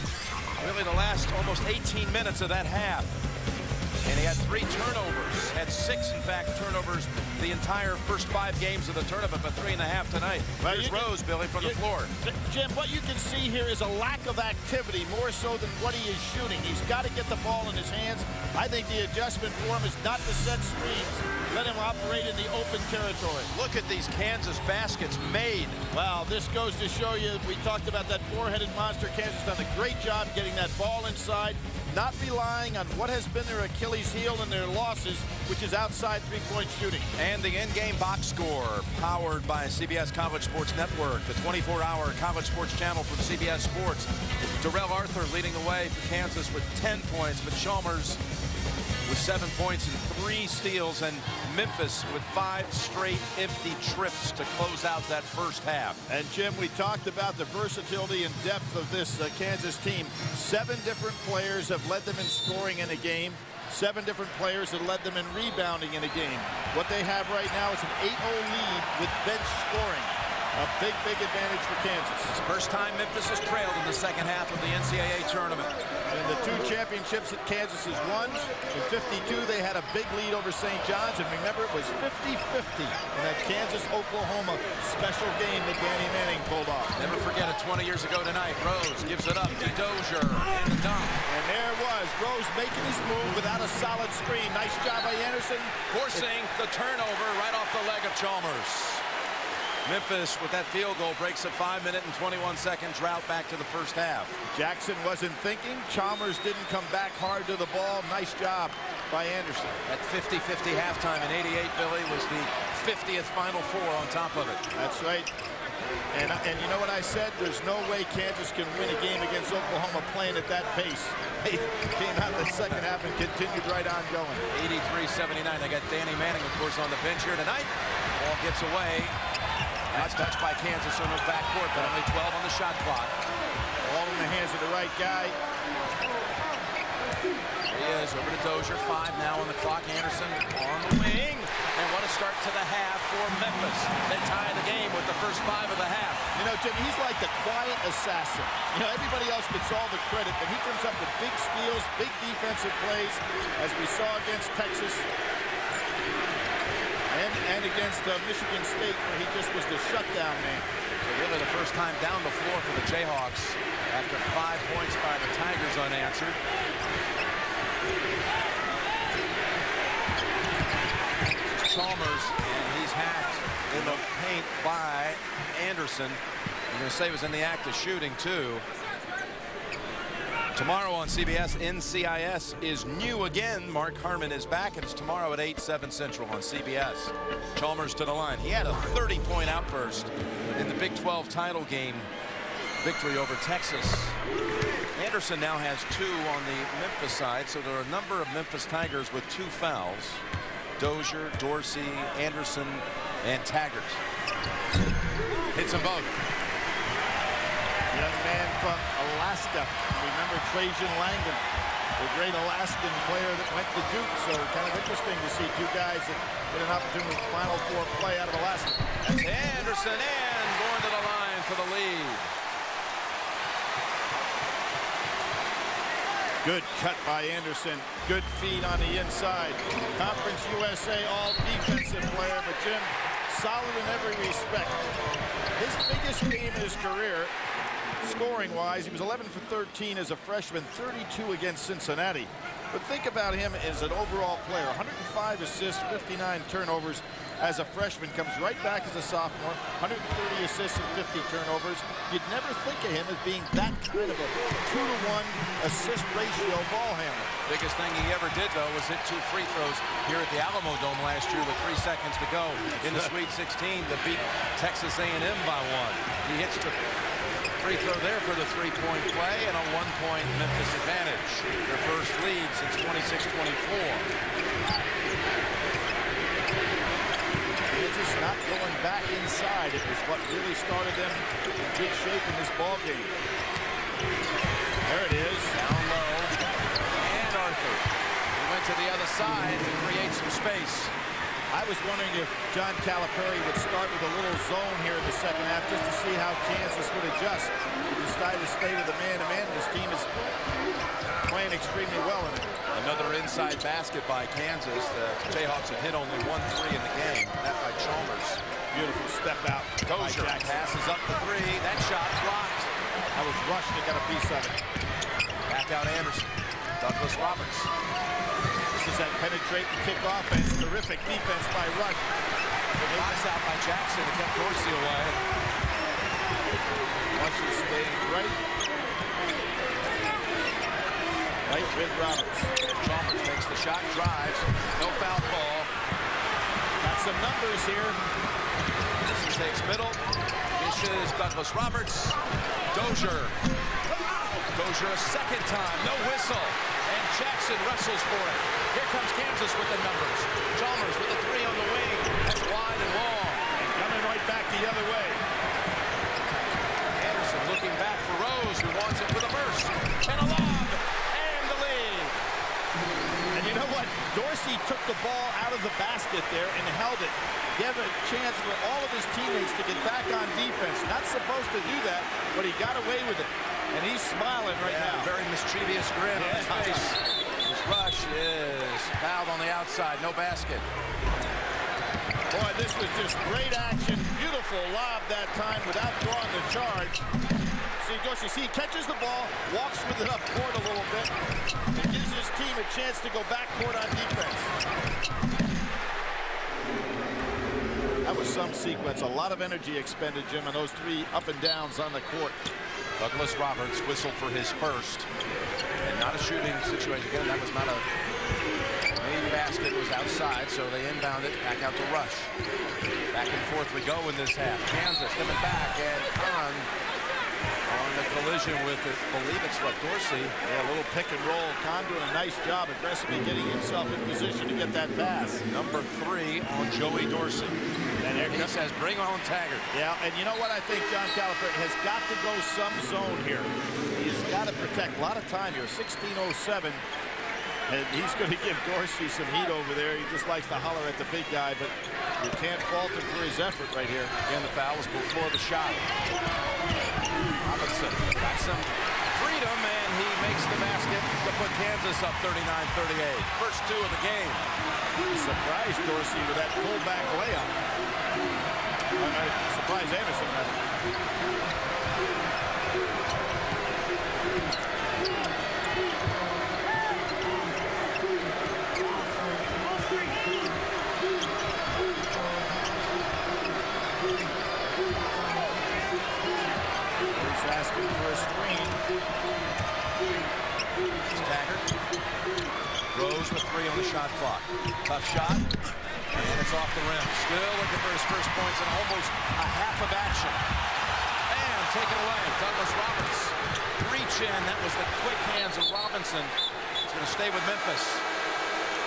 A: really the last almost 18 minutes of that half. And he had 3 turnovers, had 6, in fact, turnovers the entire first 5 games of the tournament, but 3.5 tonight.
C: Well,
A: here's Rose, Billy, from the floor.
C: Jim, what you can see here is a lack of activity, more so than what he is shooting. He's got to get the ball in his hands. I think the adjustment for him is not to set screens. Let him operate in the open territory.
A: Look at these Kansas baskets made.
C: Wow, this goes to show you, we talked about that four-headed monster. Kansas done a great job getting that ball inside, not relying on what has been their Achilles heel in their losses, which is outside three-point shooting.
A: And the in-game box score, powered by CBS College Sports Network, the 24-hour college sports channel from CBS Sports. Darrell Arthur leading the way for Kansas with 10 points, but Chalmers with 7 points and 3 steals, and Memphis with 5 straight empty trips to close out that first half.
C: And Jim, we talked about the versatility and depth of this Kansas team. 7 different players have led them in scoring in a game. 7 different players have led them in rebounding in a game. What they have right now is an 8-0 lead with bench scoring. A big, big advantage for Kansas.
A: It's the first time Memphis has trailed in the second half of the NCAA tournament.
C: And the 2 championships that Kansas has won, in '52 they had a big lead over St. John's, and remember it was 50-50 in that Kansas-Oklahoma special game that Danny Manning pulled off.
A: Never forget it, 20 years ago tonight. Rose gives it up to Dozier and the dunk.
C: And there it was, Rose making his move without a solid screen. Nice job by Anderson.
A: Forcing the turnover right off the leg of Chalmers. Memphis, with that field goal, breaks a 5-minute and 21-second drought back to the first half.
C: Jackson wasn't thinking. Chalmers didn't come back hard to the ball. Nice job by Anderson.
A: That 50-50 halftime in '88, Billy, was the 50th Final Four on top of it.
C: That's right. And you know what I said? There's no way Kansas can win a game against Oklahoma playing at that pace. They came out the second half and continued right on going.
A: 83-79. They got Danny Manning, of course, on the bench here tonight. Ball gets away. Nice touch by Kansas on the backcourt, but only 12 on the shot clock.
C: All in the hands of the right guy.
A: He is over to Dozier. 5 now on the clock. Anderson on the wing. And what a start to the half for Memphis. They tie the game with the first 5 of the half.
C: You know, Jim, he's like the quiet assassin. You know, everybody else gets all the credit, but he comes up with big steals, big defensive plays, as we saw against Texas. And against Michigan State, where he just was the shutdown man.
A: So really the first time down the floor for the Jayhawks after 5 points by the Tigers unanswered. Chalmers, and he's hacked in the paint by Anderson. I'm going to say he was in the act of shooting, too. Tomorrow on CBS, NCIS is new again. Mark Harmon is back, and it's tomorrow at 8/7 Central on CBS. Chalmers to the line. He had a 30-point outburst in the Big 12 title game victory over Texas. Anderson now has 2 on the Memphis side, so there are a number of Memphis Tigers with 2 fouls. Dozier, Dorsey, Anderson, and Taggart. Hits them both.
C: Young man from Alaska. Remember Trajan Langdon, the great Alaskan player that went to Duke. So kind of interesting to see 2 guys that get an opportunity to Final Four play out of Alaska.
A: That's Anderson and going to the line for the lead.
C: Good cut by Anderson. Good feed on the inside. Conference USA all defensive player, but Jim, solid in every respect. His biggest game in his career, scoring-wise, he was 11 for 13 as a freshman, 32 against Cincinnati. But think about him as an overall player. 105 assists, 59 turnovers as a freshman. Comes right back as a sophomore. 130 assists and 50 turnovers. You'd never think of him as being that kind of a 2-to-1 assist ratio ball handler.
A: Biggest thing he ever did, though, was hit 2 free throws here at the Alamo Dome last year with 3 seconds to go in the Sweet 16 to beat Texas A&M by 1. He hits the
B: free throw there for the three-point play, and a 1-point Memphis advantage. Their first lead since 26-24.
C: Kansas not going back inside. It was what really started them in good shape in this ball game. There it is.
B: Down low. And Arthur. He went to the other side to create some space.
C: I was wondering if John Calipari would start with a little zone here in the second half just to see how Kansas would adjust. He decided to stay with the man-to-man. This team is playing extremely well in it.
B: Another inside basket by Kansas. The Jayhawks have hit only 1 3 in the game. That by Chalmers.
C: Beautiful step out.
B: Dozier passes up the three. That shot blocked.
C: I was rushed and got a piece of it.
B: Back out Anderson. Douglas Roberts.
C: This is that penetrating kick offense. Terrific defense by Rush.
B: Box out by Jackson. It kept Dorsey away.
C: Rush is staying right with Roberts.
B: Chalmers takes the shot, drives. No foul ball.
C: Got some numbers here.
B: Anderson takes middle. Dishes Douglas Roberts. Dozier. Dozier a second time. No whistle. And Jackson wrestles for it. Here comes Kansas with the numbers. Chalmers with the three on the wing. That's wide and long.
C: And coming right back the other way.
B: Anderson looking back for Rose, who wants it with a burst. And a lob. And the lead.
C: And you know what? Dorsey took the ball out of the basket there and held it. Gave a chance for all of his teammates to get back on defense. Not supposed to do that, but he got away with it. And he's smiling right now.
B: Very mischievous grin on his face. This rush is fouled on the outside. No basket.
C: Boy, this was just great action. Beautiful lob that time without drawing the charge. See, Dorsey, he catches the ball, walks with it up court a little bit, and gives his team a chance to go back court on defense. That was some sequence. A lot of energy expended, Jim, on those three up and downs on the court.
B: Douglas Roberts whistled for his first. And not a shooting situation. Again, that was not a main basket. It was outside, so they inbound it back out to Rush. Back and forth we go in this half. Kansas coming back, and Kahn on the collision with it. I believe it's Dorsey.
C: Yeah, a little pick and roll. Kahn doing a nice job aggressively getting himself in position to get that pass.
B: Number 3 on Joey Dorsey. And he says, bring on Taggart.
C: Yeah, and you know what? I think John Calipari has got to go some zone here. He's got to protect a lot of time here. 16:07. And he's going to give Dorsey some heat over there. He just likes to holler at the big guy, but you can't fault him for his effort right here.
B: Again, the foul was before the shot. Robinson got some freedom, and he makes the basket to put Kansas up 39-38. First two of the game.
C: Surprised Dorsey with that pullback layup. Surprised Anderson. He's asking for a screen.
B: It's Taggart. Rose with 3 on the shot clock. Tough shot. And it's off the rim. Still looking for his first points and almost a half of action. And taken away. Douglas Roberts. Reach in. That was the quick hands of Robinson. He's going to stay with Memphis.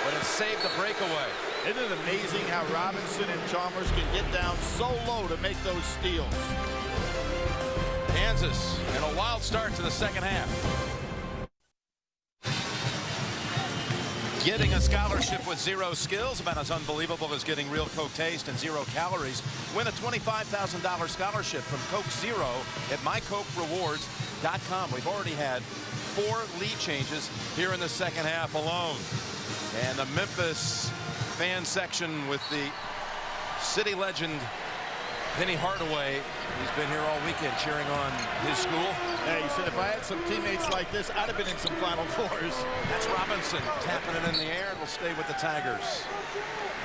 B: But it saved the breakaway.
C: Isn't it amazing how Robinson and Chalmers can get down so low to make those steals?
B: Kansas in a wild start to the second half. Getting a scholarship with 0 skills, about as unbelievable as getting real Coke taste and 0 calories. Win a $25,000 scholarship from Coke Zero at mycokerewards.com. We've already had 4 lead changes here in the second half alone. And the Memphis fan section with the city legend Penny Hardaway. He's been here all weekend cheering on his school.
C: Hey, he said if I had some teammates like this, I'd have been in some Final Fours.
B: That's Robinson tapping it in the air, and will stay with the Tigers.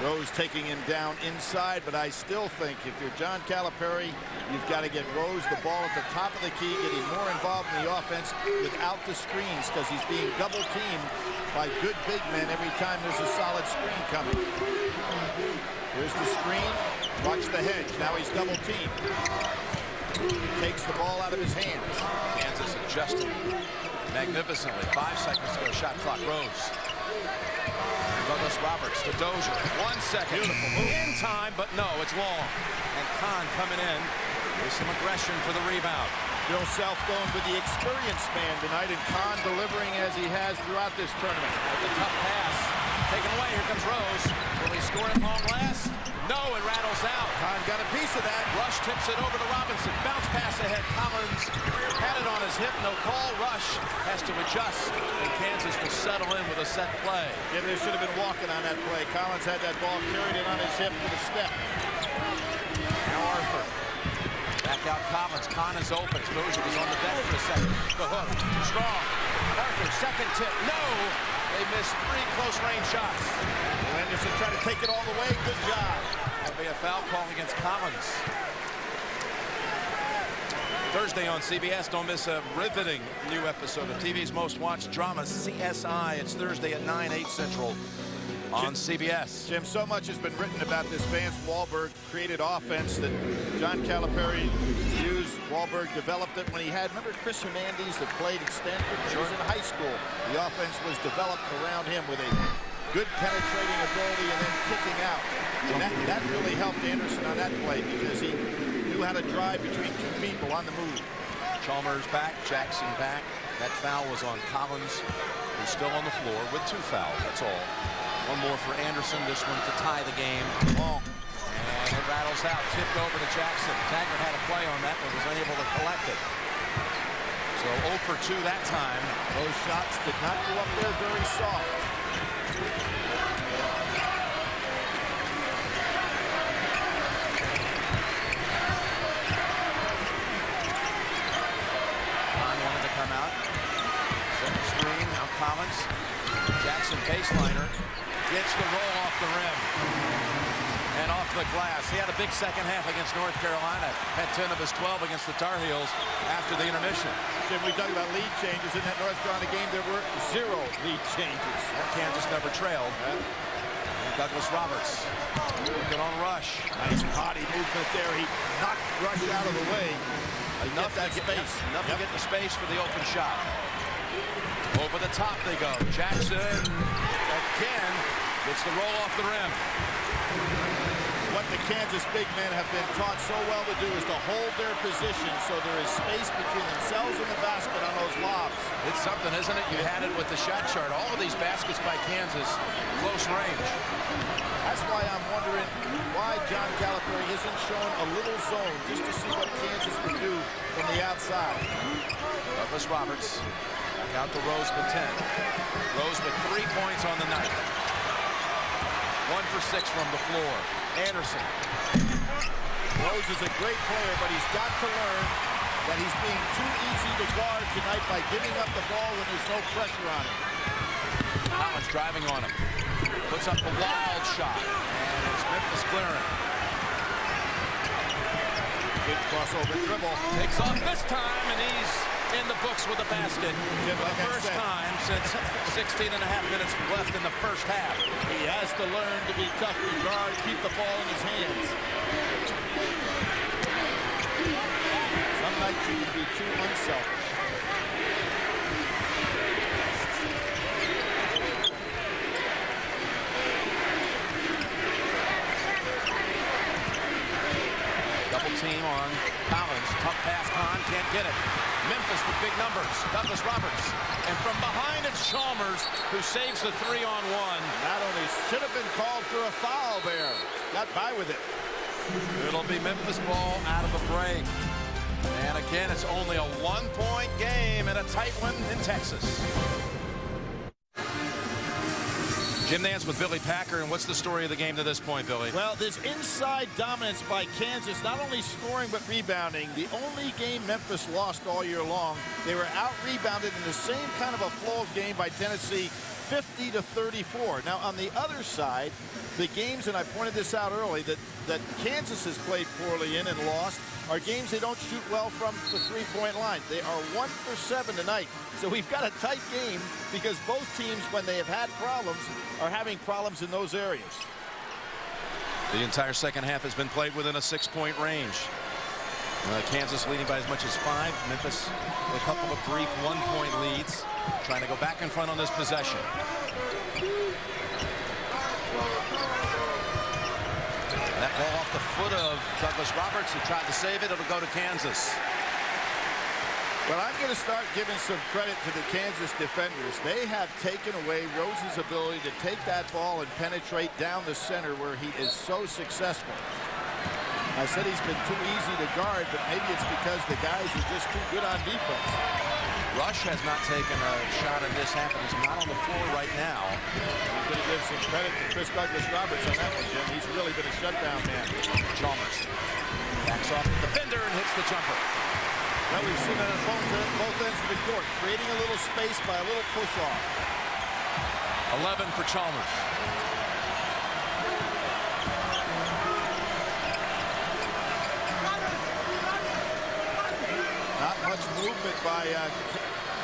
C: Rose taking him down inside, but I still think if you're John Calipari, you've got to get Rose the ball at the top of the key, get him more involved in the offense without the screens, because he's being double teamed by good big men every time there's a solid screen coming. Here's the screen. Watch the hedge. Now he's double teamed. Takes the ball out of his hands.
B: Kansas adjusted magnificently. 5 seconds to go. Shot clock. Rose. Douglas Roberts to Dozier. 1 second.
C: Beautiful move.
B: In time, but no, it's long. And Kahn coming in with some aggression for the rebound.
C: Bill Self going with the experienced man tonight, and Kahn delivering as he has throughout this tournament.
B: With the tough pass. Taken away. Here comes Rose. Will he score at long last? No, it rattles out.
C: Kahn got a piece of that.
B: Rush tips it over to Robinson. Bounce pass ahead. Collins had it on his hip. No call. Rush has to adjust. And Kansas will settle in with a set play.
C: Yeah, they should have been walking on that play. Collins had that ball, carried it on his hip with a step.
B: Now Arthur. Back out Collins. Kahn is open. Dozier was on the deck for a second. The hook. Strong. Arthur, second tip. No! They missed 3 close-range shots.
C: Anderson tried to take it all the way. Good job.
B: That'll be a foul call against Collins. Thursday on CBS, don't miss a riveting new episode of TV's most watched drama, CSI. It's Thursday at 9, 8 Central on CBS.
C: Jim, so much has been written about this Vance Wahlberg created offense that John Calipari used. Wahlberg developed it when he had, remember Chris Hernandez that played at Stanford? He was in high school. The offense was developed around him with a good penetrating ability and then kicking out. And that really helped Anderson on that play because he knew how to drive between 2 people on the move.
B: Chalmers back, Jackson back. That foul was on Collins, who's still on the floor with 2 fouls. That's all. One more for Anderson, this one to tie the game. Long. And it rattles out, tipped over to Jackson. Taggart had a play on that, but was unable to collect it. So 0 for 2 that time.
C: Those shots did not go up there very soft.
B: Kahn wanted to come out. Second screen, now Collins. Jackson baseliner. Gets the roll off the rim. And off the glass. He had a big second half against North Carolina. Had 10 of his 12 against the Tar Heels after the intermission.
C: Jim, we talk about lead changes. In that North Carolina game, there were 0 lead changes.
B: That Kansas never trailed. And Douglas Roberts looking on Rush.
C: Nice body movement there. He knocked Rush out of the way.
B: Enough that space. Enough to get the space for the open shot. Over the top they go. Jackson again gets the roll off the rim.
C: What the Kansas big men have been taught so well to do is to hold their position so there is space between themselves and the basket on those lobs.
B: It's something, isn't it? You had it with the shot chart. All of these baskets by Kansas, close range.
C: That's why I'm wondering why John Calipari isn't shown a little zone just to see what Kansas would do from the outside.
B: Douglas Roberts. Back out to Rose with 10. Rose with 3 points on the night. 1 for 6 from the floor. Anderson.
C: Rose is a great player, but he's got to learn that he's being too easy to guard tonight by giving up the ball when there's no pressure on him.
B: Collins driving on him. Puts up a wild shot. And it's Memphis clearing.
C: Good crossover dribble.
B: Takes off this time, and he's in the books with a basket.
C: Yeah,
B: For
C: like
B: the
C: I
B: first
C: said,
B: time since 16 and a half minutes left in the first half.
C: he has to learn to be tough to guard, keep the ball in his hands. Some nights you can be too unselfish.
B: Double team on Collins. Tough pass. Kahn can't get it. Memphis with big numbers. Douglas Roberts. And from behind it's Chalmers who saves the 3-on-1.
C: Not only should have been called for a foul there. Got by with it.
B: It'll be Memphis ball out of the break. And again, it's only a 1-point game and a tight one in Texas. Jim Nance with Billy Packer, and what's the story of the game to this point, Billy?
C: Well, this inside dominance by Kansas, not only scoring but rebounding. The only game Memphis lost all year long. They were out-rebounded in the same kind of a flow of game by Tennessee, 50-34. Now, on the other side, the games, and I pointed this out early, that Kansas has played poorly in and lost, are games they don't shoot well from the three-point line. They are 1 for 7 tonight. So we've got a tight game because both teams, when they have had problems, are having problems in those areas.
B: The entire second half has been played within a 6-point range. Kansas leading by as much as 5. Memphis with a couple of brief 1-point leads. Trying to go back in front on this possession. That ball off the foot of Douglas Roberts, who tried to save it. It'll go to Kansas.
C: Well, I'm going to start giving some credit to the Kansas defenders. They have taken away Rose's ability to take that ball and penetrate down the center where he is so successful. I said he's been too easy to guard, but maybe it's because the guys are just too good on defense.
B: Rush has not taken a shot in this half, and he's not on the floor right now.
C: I'm going to give some credit to Chris Douglas Roberts on that one, Jim. He's really been a shutdown man.
B: Chalmers backs off the defender and hits the jumper.
C: Well, we've seen that on both ends of the court, creating a little space by a little push-off.
B: 11 for Chalmers.
C: Not much movement by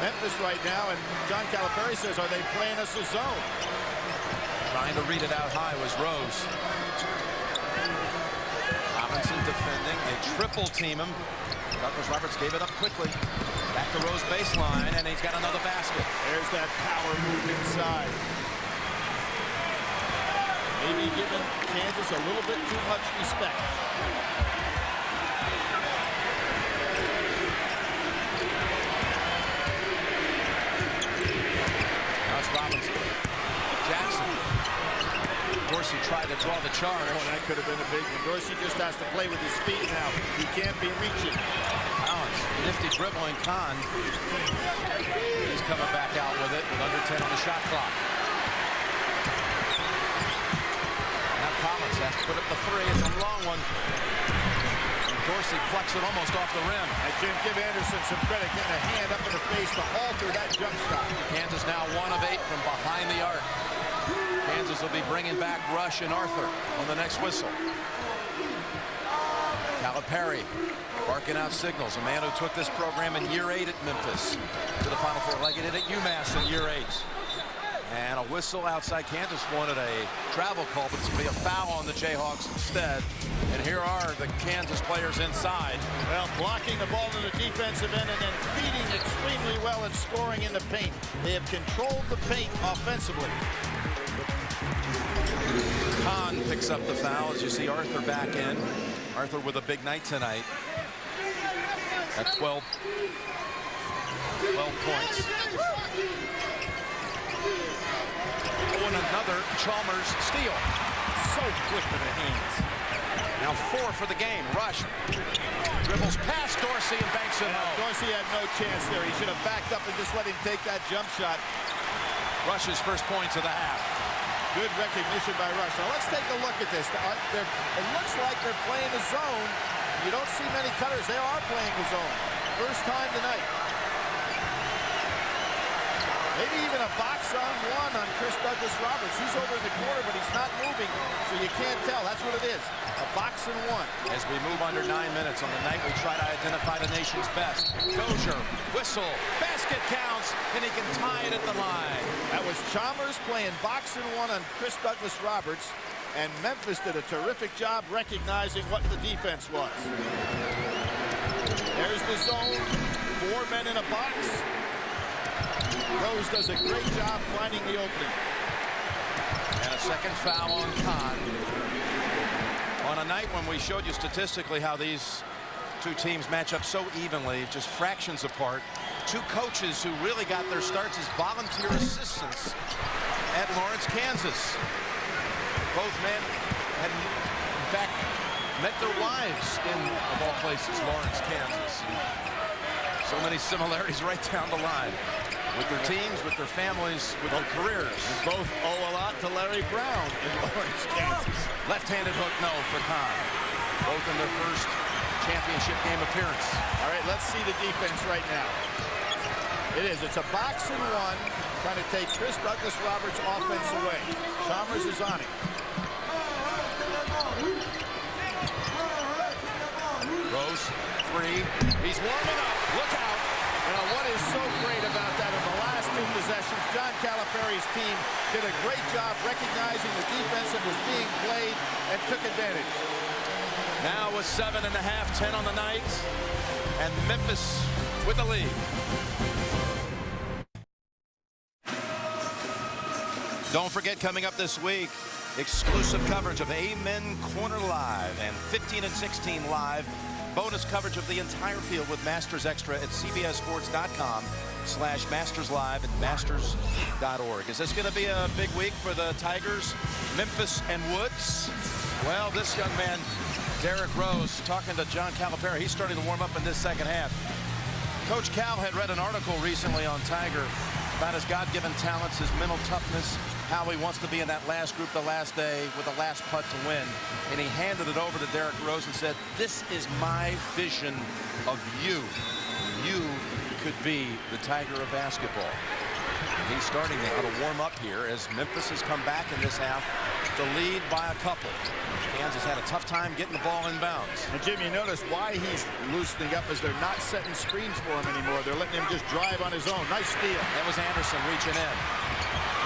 C: Memphis right now, and John Calipari says, are they playing us a zone?
B: Trying to read it out high was Rose. Robinson defending. They triple team him. Douglas Roberts gave it up quickly. Back to Rose baseline, and he's got another basket.
C: There's that power move inside. Maybe giving Kansas a little bit too much respect.
B: That's Robinson. Jackson. Dorsey tried to draw the charge.
C: Oh, that could have been a big one. Dorsey just has to play with his feet now. He can't be reaching.
B: Balance. Nifty dribbling. Kahn. He's coming back out with it with under 10 on the shot clock. Now Collins has to put up the three. It's a long one. Dorsey plucks it almost off the rim.
C: And Jim, give Anderson some credit, getting a hand up in the face to alter that jump shot.
B: Kansas now 1 of 8 from behind the arc. Kansas will be bringing back Rush and Arthur on the next whistle. Calipari barking out signals. A man who took this program in year 8 at Memphis to the Final Four, like he did at UMass in year 8. And a whistle outside. Kansas wanted a travel call, but it's going to be a foul on the Jayhawks instead. And here are the Kansas players inside.
C: Well, blocking the ball in the defensive end and then feeding extremely well and scoring in the paint. They have controlled the paint offensively.
B: Kahn picks up the foul as you see Arthur back in. Arthur with a big night tonight at 12 points. Oh, and another Chalmers steal.
C: So quick with the hands.
B: Now 4 for the game. Rush dribbles past Dorsey and banks it home.
C: Dorsey had no chance there. He should have backed up and just let him take that jump shot.
B: Rush's first points of the half.
C: Good recognition by Rush. Now let's take a look at this. It looks like they're playing the zone. You don't see many cutters. They are playing the zone. First time tonight. Maybe even a box-on-one on Chris Douglas Roberts. He's over in the corner, but he's not moving, so you can't tell. That's what it is, a box-and-one.
B: As we move under 9 minutes on the night, we try to identify the nation's best. Dozier, whistle, basket counts, and he can tie it at the line.
C: That was Chalmers playing box-and-one on Chris Douglas Roberts, and Memphis did a terrific job recognizing what the defense was. There's the zone, 4 men in a box. Rose does a great job finding the opening.
B: And a second foul on Kahn. On a night when we showed you statistically how these two teams match up so evenly, just fractions apart, 2 coaches who really got their starts as volunteer assistants at Lawrence, Kansas. Both men had, in fact, met their wives in, of all places, Lawrence, Kansas. So many similarities right down the line. With their teams, with their families, with their careers.
C: And both owe a lot to Larry Brown in Lawrence, Kansas.
B: Left-handed hook, no, for Kahn. Both in their first championship game appearance.
C: All right, let's see the defense right now. It is. It's a box-and-one, trying to take Chris Douglas Roberts' offense away. Chalmers is on it.
B: Rose, 3. He's warming up. Look out.
C: Now, what is so great about that in the last 2 possessions, John Calipari's team did a great job recognizing the defense that was being played and took advantage.
A: Now with 7.5, 10 on the night, and Memphis with the lead. Don't forget, coming up this week, exclusive coverage of Amen Corner Live and 15 and 16 Live. Bonus coverage of the entire field with Masters Extra at cbssports.com/MastersLive and Masters.org. Is this going to be a big week for the Tigers? Memphis and Woods? Well, this young man, Derrick Rose, talking to John Calipari, he's starting to warm up in this second half. Coach Cal had read an article recently on Tiger about his God-given talents, his mental toughness, how he wants to be in that last group the last day with the last putt to win. And he handed it over to Derrick Rose and said, this is my vision of you. You could be the Tiger of basketball. And he's starting now to warm up here as Memphis has come back in this half to lead by a couple. Kansas had a tough time getting the ball inbounds.
C: And Jim, you notice why he's loosening up is they're not setting screens for him anymore. They're letting him just drive on his own. Nice steal.
A: That was Anderson reaching in.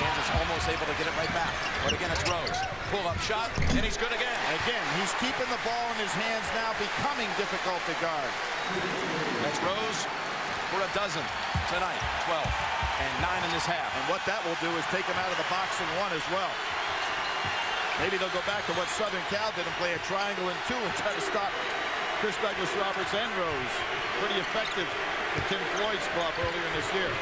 A: Kansas almost able to get it right back. But again, it's Rose. Pull-up shot, and he's good again.
C: Again, he's keeping the ball in his hands now, becoming difficult to guard.
A: That's Rose for a dozen tonight. 12 and 9 in this half.
C: And what that will do is take him out of the box and one as well. Maybe they'll go back to what Southern Cal did and play a triangle and two and try to stop Chris Douglas Roberts and Rose. Pretty effective for Tim Floyd's club earlier in this year.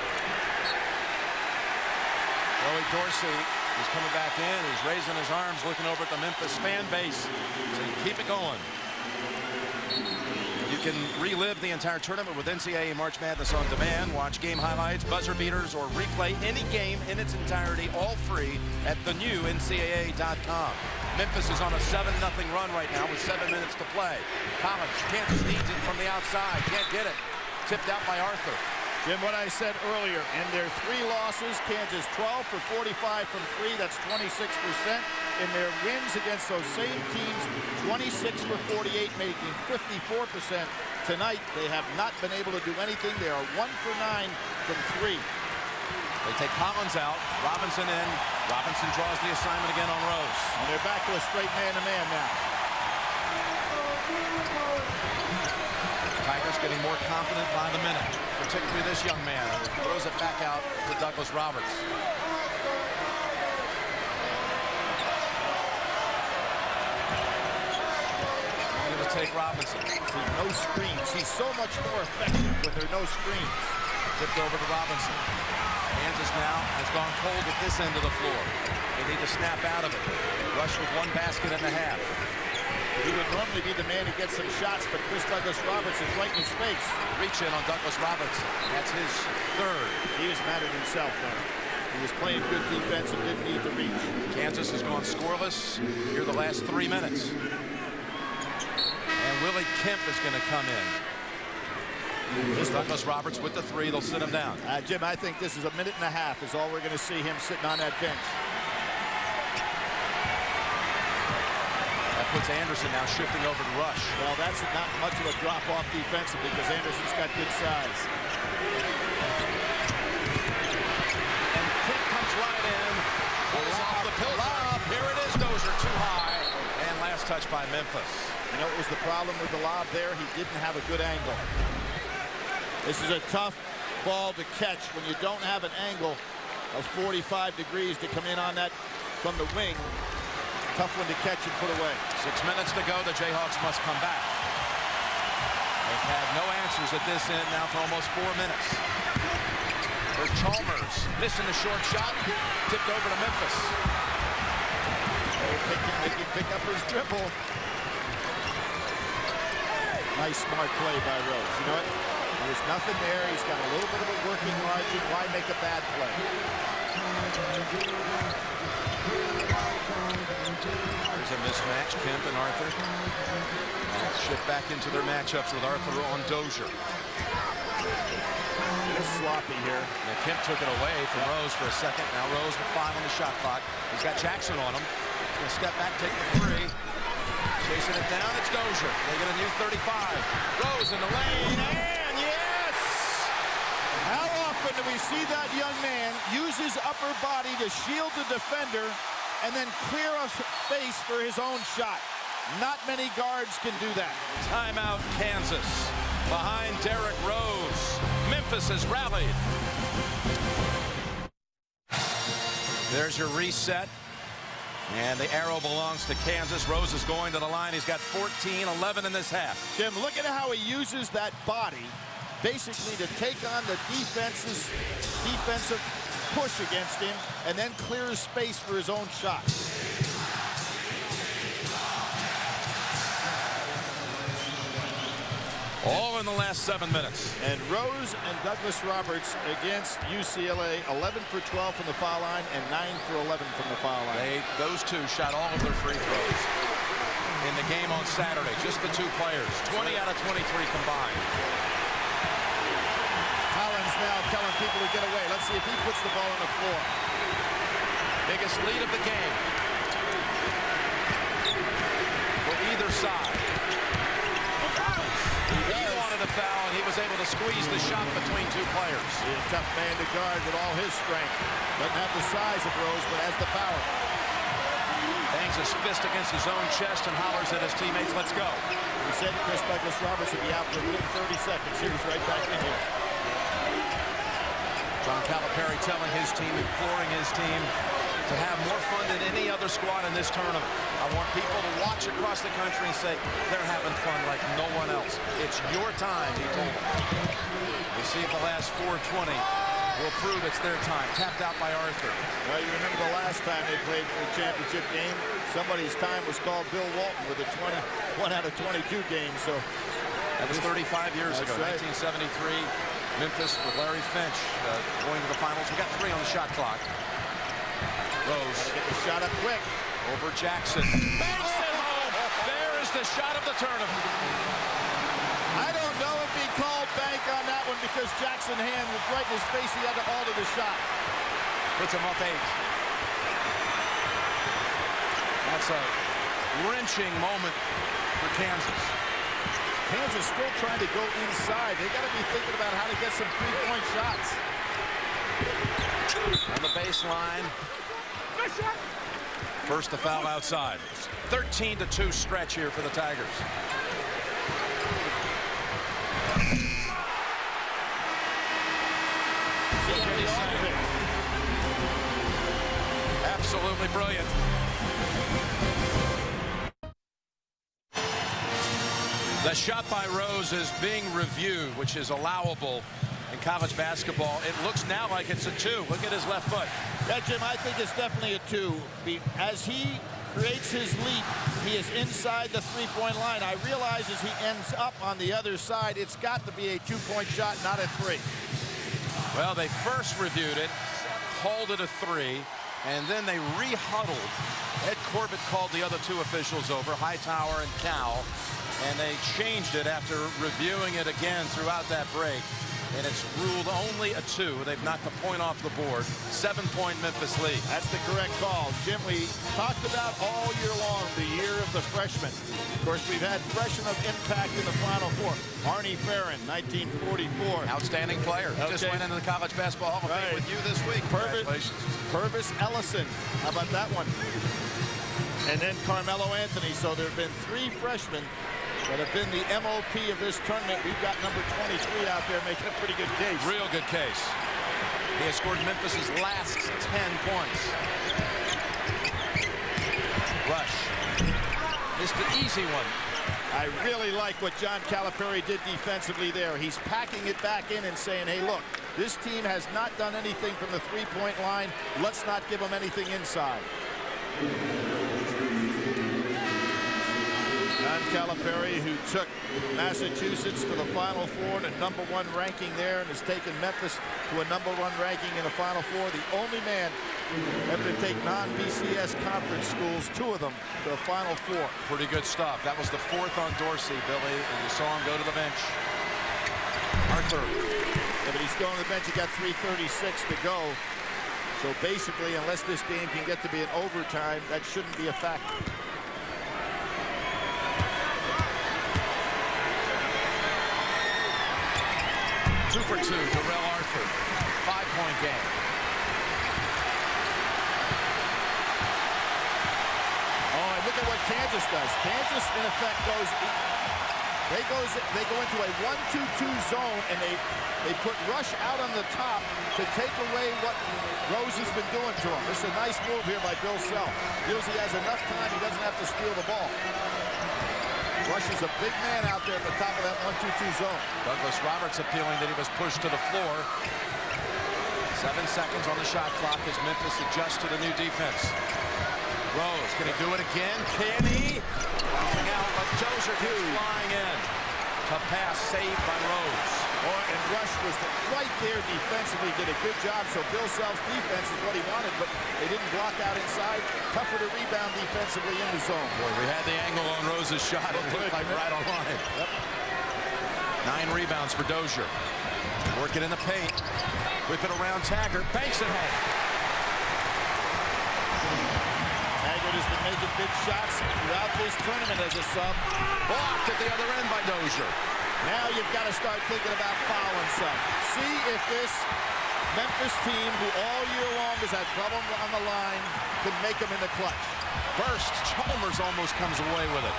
A: Willie Dorsey is coming back in. He's raising his arms, looking over at the Memphis fan base. So keep it going. You can relive the entire tournament with NCAA March Madness on demand. Watch game highlights, buzzer beaters, or replay any game in its entirety, all free at the new NCAA.com. Memphis is on a 7-0 run right now with 7 minutes to play. Collins, Kansas needs it from the outside. Can't get it. Tipped out by Arthur.
C: Jim, what I said earlier, in their 3 losses, Kansas 12 for 45 from 3, that's 26%. In their wins against those same teams, 26 for 48, making 54%. Tonight, they have not been able to do anything. They are 1 for 9 from 3.
A: They take Collins out, Robinson in. Robinson draws the assignment again on Rose.
C: And they're back to a straight man-to-man now.
A: Tigers getting more confident by the minute, particularly this young man who throws it back out to Douglas Roberts. Going to take Robinson.
C: See, no screens. He's so much more effective when there are no screens.
A: Tipped over to Robinson. Kansas now has gone cold at this end of the floor. They need to snap out of it. Rush with 1 basket and a half.
C: He would normally be the man who gets some shots, but Chris Douglas Roberts is right in his face.
A: Reach in on Douglas Roberts. That's his 3rd.
C: He was mad at himself, though. He was playing good defense and didn't need the reach.
A: Kansas has gone scoreless here the last 3 minutes. And Willie Kemp is going to come in. Douglas Roberts with the 3. They'll sit him down.
C: Jim, I think this is 1.5 minutes is all we're going to see him sitting on that bench.
A: That puts Anderson now shifting over to Rush.
C: Well, that's not much of a drop-off defensively because Anderson's got good size.
A: And Kemp comes right in. Pulls off the pillar. Here it is, Dozier, too high. And last touch by Memphis.
C: You know what was the problem with the lob there? He didn't have a good angle. This is a tough ball to catch when you don't have an angle of 45 degrees to come in on that from the wing. Tough one to catch and put away.
A: 6 minutes to go. The Jayhawks must come back. They've had no answers at this end now for almost 4 minutes. For Chalmers, missing the short shot, tipped over to Memphis.
C: Making pick up his dribble. Nice smart play by Rose. You know what? There's nothing there. He's got a little bit of a working margin. Why make a bad play?
A: There's a mismatch, Kemp and Arthur. They'll shift back into their matchups with Arthur on Dozier.
C: It's sloppy here.
A: Now Kemp took it away from Rose for a second. Now Rose with 5 on the shot clock. He's got Jackson on him. He's going to step back, take the 3. Chasing it down, it's Dozier. They get a new 35. Rose in the lane, and yes!
C: How often do we see that young man use his upper body to shield the defender and then clear a space for his own shot? Not many guards can do that.
A: Timeout, Kansas. Behind Derrick Rose. Memphis has rallied. There's your reset. And the arrow belongs to Kansas. Rose is going to the line. He's got 14, 11 in this half.
C: Jim, look at how he uses that body basically to take on the defensive push against him and then clears space for his own shot.
A: All in the last 7 minutes.
C: And Rose and Douglas Roberts against UCLA, 11 for 12 from the foul line and 9 for 11 from the foul line.
A: Those two shot all of their free throws in the game on Saturday. Just the two players. 20 out of 23 combined.
C: Collins now telling people to get away. Let's see if he puts the ball on the floor.
A: Biggest lead of the game for either side. He wanted a foul, and he was able to squeeze the shot between two players.
C: He's a tough man to guard with all his strength. Doesn't have the size of Rose, but has the power.
A: Bangs his fist against his own chest and hollers at his teammates, let's go.
C: We said Chris Douglas Roberts would be out for within 30 seconds. He was right back in here.
A: John Calipari telling his team, imploring his team to have more fun than any other squad in this tournament. I want people to watch across the country and say they're having fun like no one else. It's your time, he told them. We'll see if the last 4:20 will prove it's their time. Tapped out by Arthur.
C: Well, you remember the last time they played for the championship game, somebody's time was called Bill Walton with a 21 out of 22 game. So
A: that was 35 years ago,
C: right.
A: 1973. Memphis with Larry Finch going to the finals. We got 3 on the shot clock. Rose.
C: Gotta get the shot up quick.
A: Over Jackson. Banks it home. There is the shot of the tournament.
C: I don't know if he called bank on that one because Jackson's hand was right in his face. He had to alter the shot.
A: Puts him up 8. That's a wrenching moment for Kansas.
C: Kansas still trying to go inside. They got to be thinking about how to get some three-point shots.
A: On the baseline. First to foul outside. 13-2 stretch here for the Tigers. Absolutely brilliant. The shot by Rose is being reviewed, which is allowable in college basketball. It looks now like it's a 2. Look at his left foot.
C: Yeah, Jim, I think it's definitely a 2. As he creates his leap, he is inside the three-point line. I realize as he ends up on the other side, it's got to be a 2-point shot, not a 3.
A: Well, they first reviewed it, called it a 3, and then they re-huddled. Ed Corbett called the other 2 officials over, Hightower and Cal, and they changed it after reviewing it again throughout that break. And it's ruled only a 2. They've knocked the point off the board. 7-point Memphis lead.
C: That's the correct call. Jim, we talked about all year long the year of the freshmen. Of course, we've had freshmen of impact in the Final Four. Arnie Farron, 1944.
A: Outstanding player.
C: Okay.
A: Just went into the College Basketball Hall of Fame with you this week. Congratulations.
C: Purvis Ellison. How about that one? And then Carmelo Anthony. So there have been 3 freshmen that have been the MOP of this tournament. We've got number 23 out there making a pretty good case.
A: Real good case. He has scored Memphis's last 10 points. Rush. Missed an easy one.
C: I really like what John Calipari did defensively there. He's packing it back in and saying, hey, look, this team has not done anything from the three-point line. Let's not give them anything inside. John Calipari, who took Massachusetts to the Final Four and a #1 ranking there and has taken Memphis to a #1 ranking in the Final Four. The only man ever to take non-BCS conference schools, 2 of them, to the Final Four.
A: Pretty good stuff. That was the 4th on Dorsey, Billy, and you saw him go to the bench. Arthur.
C: Yeah, but he's going to the bench. He got 3:36 to go. So basically, unless this game can get to be an overtime, that shouldn't be a factor.
A: 2 for 2, Darrell Arthur. 5-point game.
C: Oh, and look at what Kansas does. Kansas, in effect, they go into a 1-2-2 zone, and they put Rush out on the top to take away what Rose has been doing to him. This is a nice move here by Bill Self. Feels he has enough time. He doesn't have to steal the ball. Rush is a big man out there at the top of that 1-2-2 zone.
B: Douglas Roberts appealing that he was pushed to the floor. 7 seconds on the shot clock as Memphis adjusts to the new defense. Rose, can he do it again? Can he? Bouncing out, but Dozier goes flying in. Tough pass saved by Rose.
C: And Rush was right there defensively, did a good job. So Bill Self's defense is what he wanted, but they didn't block out inside. Tougher to rebound defensively in the zone.
B: Boy, we had the angle on Rose's shot. It looked like right on line. Yep. 9 rebounds for Dozier. Working in the paint. Whip it around Taggart. Banks it home.
C: Taggart has been making big shots throughout this tournament as a sub.
B: Blocked at the other end by Dozier.
C: Now you've got to start thinking about fouling some. See if this Memphis team, who all year long has had trouble on the line, can make them in the clutch.
B: First, Chalmers almost comes away with it.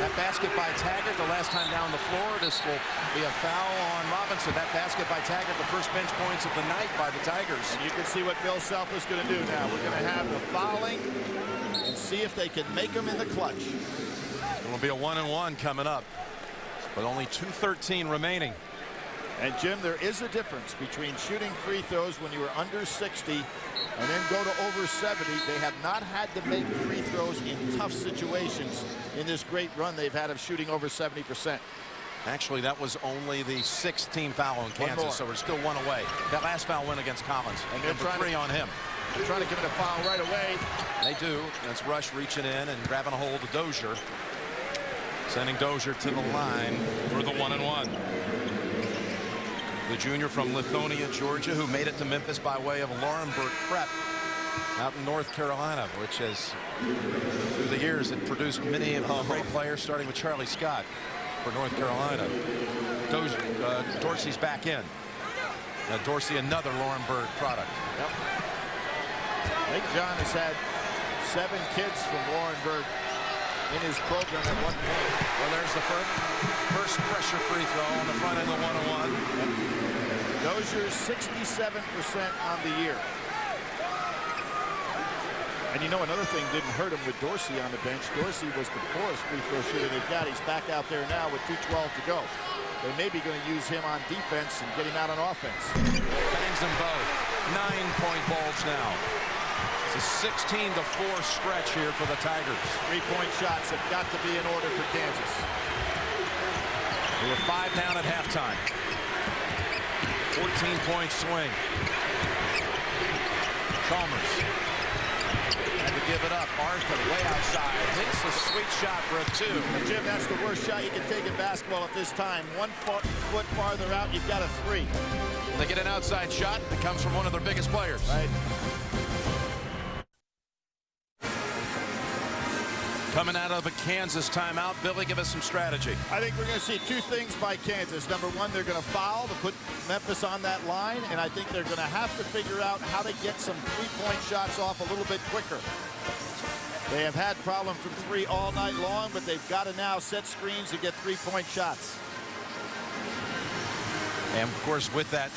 B: That basket by Taggart, the last time down the floor. This will be a foul on Robinson. That basket by Taggart, the first bench points of the night by the Tigers.
C: And you can see what Bill Self is going to do now. We're going to have the fouling and see if they can make them in the clutch.
B: It will be a 1-and-1 coming up, but only 2:13 remaining.
C: And Jim, there is a difference between shooting free throws when you are under 60 and then go to over 70. They have not had to make free throws in tough situations in this great run they've had of shooting over 70%.
B: Actually, that was only the 6th team foul on Kansas, so we're still 1 away. That last foul went against Collins, and
C: they're
B: number 3 on him.
C: They're trying to give it a foul right away.
B: They do. That's Rush reaching in and grabbing a hold of Dozier. Sending Dozier to the line for the 1-and-1. The junior from Lithonia, Georgia, who made it to Memphis by way of Laurinburg Prep out in North Carolina, which has, through the years, it produced many of the great players, starting with Charlie Scott for North Carolina. Dorsey's back in. Dorsey, another Laurinburg product.
C: Yep. I think John has had 7 kids from Laurinburg in his program at one point.
B: Well, there's the first pressure free throw on the front end of the 1-on-1.
C: Dozier's 67% on the year. And you know, another thing didn't hurt him with Dorsey on the bench. Dorsey was the poorest free throw shooter they've got. He's back out there now with 2:12 to go. They may be going to use him on defense and get him out on offense.
B: Bangs them both. 9-point bulge now. It's a 16-4 stretch here for the Tigers.
C: 3-point shots have got to be in order for Kansas.
B: They were 5 down at halftime. 14-point swing. Chalmers had to give it up. Arthur way outside. Hits a sweet shot for a 2.
C: And Jim, that's the worst shot you can take in basketball at this time. 1 foot farther out, you've got a 3.
B: They get an outside shot that comes from one of their biggest players.
C: Right.
B: Coming out of a Kansas timeout, Billy, give us some strategy.
C: I think we're going to see 2 things by Kansas. Number 1, they're going to foul to put Memphis on that line, and I think they're going to have to figure out how to get some 3-point shots off a little bit quicker. They have had problems from 3 all night long, but they've got to now set screens to get 3-point shots.
B: And of course, with that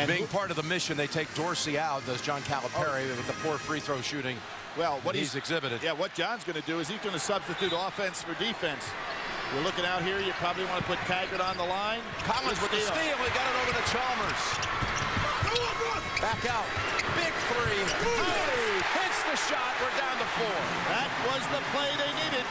B: being part of the mission, they take Dorsey out, does John Calipari, with the poor free throw shooting.
C: Well, what
B: he's exhibited.
C: Yeah, what John's going to do is he's going to substitute offense for defense. You're looking out here, you probably want to put Taggart on the line.
B: Collins with the steal. He got it over to Chalmers. Back out. Big 3. Hits the shot. We're down to 4.
C: That was the play they needed.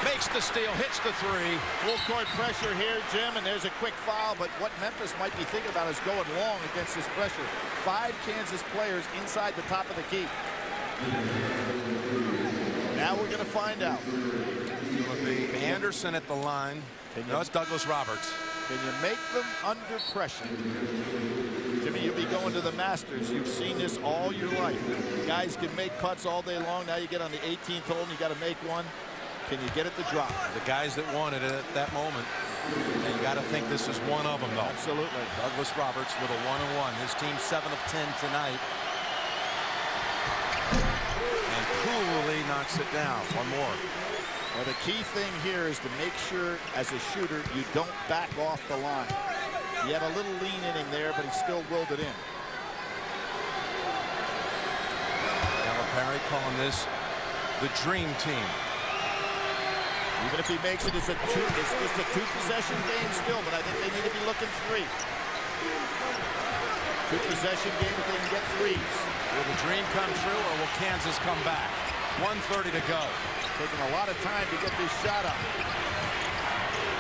B: Makes the steal, hits the 3.
C: Full court pressure here, Jim, and there's a quick foul, but what Memphis might be thinking about is going long against this pressure. 5 Kansas players inside the top of the key. Now we're going to find out.
B: It will be Anderson at the line. No, it's Douglas Roberts.
C: Can you make them under pressure? Jimmy, you'll be going to the Masters. You've seen this all your life. Guys can make putts all day long. Now you get on the 18th hole and you got to make one. Can you get it to drop?
B: The guys that wanted it at that moment. And you got to think this is one of them, though.
C: Absolutely.
B: Douglas Roberts with a 1-on-1. His team 7 of 10 tonight. coolly knocks it down. One more.
C: Well, the key thing here is to make sure, as a shooter, you don't back off the line. He had a little lean inning there, but he still willed it in.
B: Calipari calling this the dream team.
C: Even if he makes it, it's just a two-possession game still, but I think they need to be looking three. Two-possession game if they can get threes.
B: Will the dream come true, or will Kansas come back? 1:30 to go.
C: Taking a lot of time to get this shot up.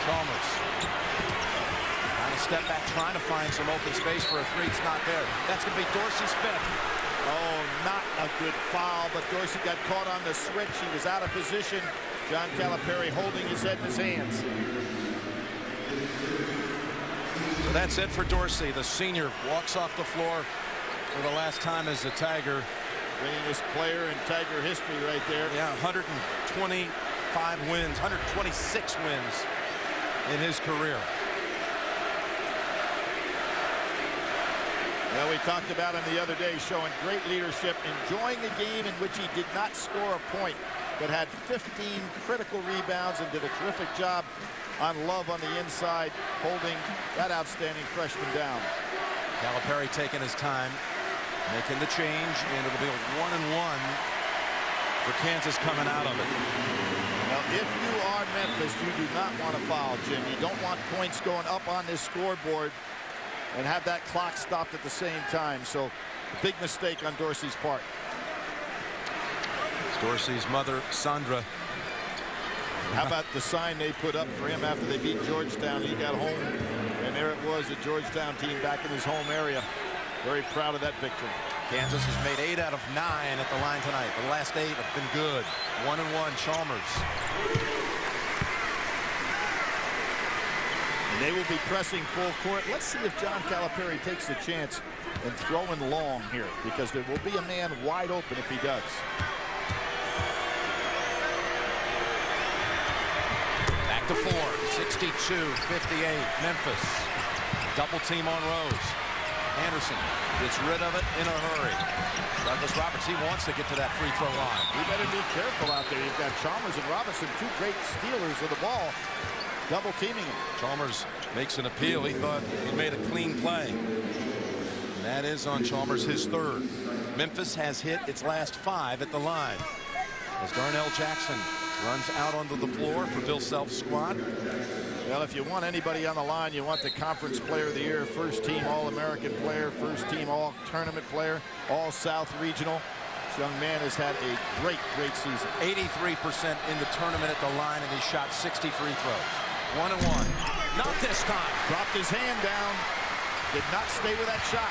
B: Chalmers. Trying to step back, trying to find some open space for a three. It's not there. That's going to be Dorsey's fifth.
C: Oh, not a good foul, but Dorsey got caught on the switch. He was out of position. John Calipari holding his head in his hands.
B: So that's it for Dorsey. The senior walks off the floor for the last time as a Tiger.
C: Winningest player in Tiger history right there.
B: Yeah, 125 wins, 126 wins in his career.
C: Well, we talked about him the other day, showing great leadership, enjoying a game in which he did not score a point, but had 15 critical rebounds and did a terrific job on Love on the inside, holding that outstanding freshman down.
B: Calipari taking his time, making the change, and it'll be a 1-and-1 for Kansas coming out of it.
C: Now, if you are Memphis, you do not want to foul, Jim. You don't want points going up on this scoreboard and have that clock stopped at the same time. So, big mistake on Dorsey's part.
B: It's Dorsey's mother, Sandra.
C: How about the sign they put up for him after they beat Georgetown? He got home, and there it was, the Georgetown team back in his home area. Very proud of that victory.
B: Kansas has made 8 out of 9 at the line tonight. The last 8 have been good. 1-and-1, Chalmers.
C: And they will be pressing full court. Let's see if John Calipari takes the chance and throwing long here, because there will be a man wide open if he does.
B: Back to 4, 62-58, Memphis. Double team on Rose. Anderson gets rid of it in a hurry. Douglas Roberts, he wants to get to that free throw line.
C: You better be careful out there. You've got Chalmers and Robinson, two great stealers of the ball, double teaming him.
B: Chalmers makes an appeal. He thought he made a clean play. And that is on Chalmers, his third. Memphis has hit its last 5 at the line. As Darnell Jackson runs out onto the floor for Bill Self's squad.
C: Well, if you want anybody on the line, you want the Conference Player of the Year, first team All-American player, first team All-Tournament player, All-South Regional. This young man has had a great, great season.
B: 83% in the tournament at the line, and he shot 60 free throws. 1-and-1. Not this time.
C: Dropped his hand down. Did not stay with that shot.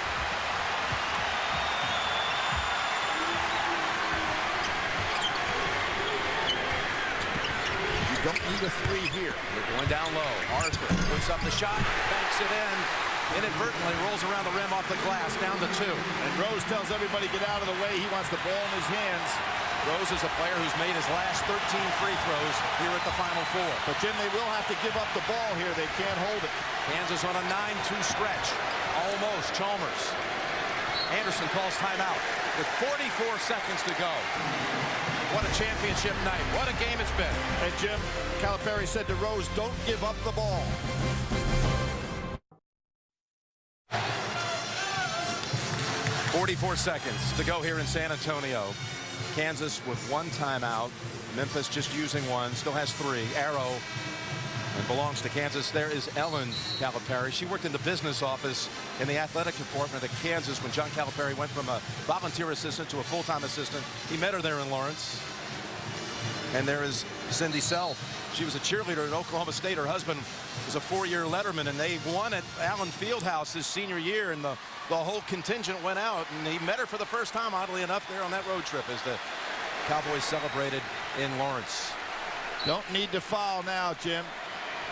C: Don't need a three here.
B: They're going down low. Arthur puts up the shot, banks it in, inadvertently rolls around the rim off the glass, down to 2.
C: And Rose tells everybody get out of the way. He wants the ball in his hands.
B: Rose is a player who's made his last 13 free throws here at the Final Four.
C: But Jim, they will have to give up the ball here. They can't hold it.
B: Kansas on a 9-2 stretch. Almost. Chalmers. Anderson calls timeout with 44 seconds to go. What a championship night. What a game it's been.
C: And Jim, Calipari said to Rose, don't give up the ball.
B: .44 seconds to go here in San Antonio. Kansas with 1 timeout. Memphis just using 1. Still has 3. Arrow and belongs to Kansas. There is Ellen Calipari. She worked in the business office in the athletic department at Kansas when John Calipari went from a volunteer assistant to a full-time assistant. He met her there in Lawrence. And there is Cindy Self. She was a cheerleader at Oklahoma State. Her husband was a 4-year letterman, and they won at Allen Fieldhouse his senior year, and the whole contingent went out, and he met her for the first time, oddly enough, there on that road trip as the Cowboys celebrated in Lawrence.
C: Don't need to foul now, Jim.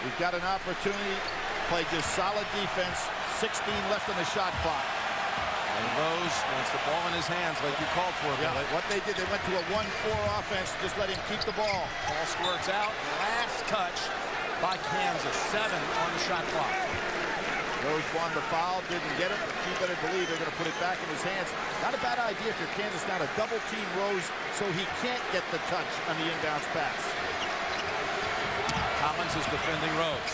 C: We've got an opportunity to play just solid defense. 16 left on the shot clock.
B: And Rose wants the ball in his hands like you called for.
C: Yeah, what they did, they went to a 1-4 offense, just let him keep the ball.
B: Ball squirts out. Last touch by Kansas. 7 on the shot clock.
C: Rose won the foul, didn't get it, but you better believe they're going to put it back in his hands. Not a bad idea if you're Kansas now to double team Rose so he can't get the touch on the inbounds pass.
B: Collins is defending Rose.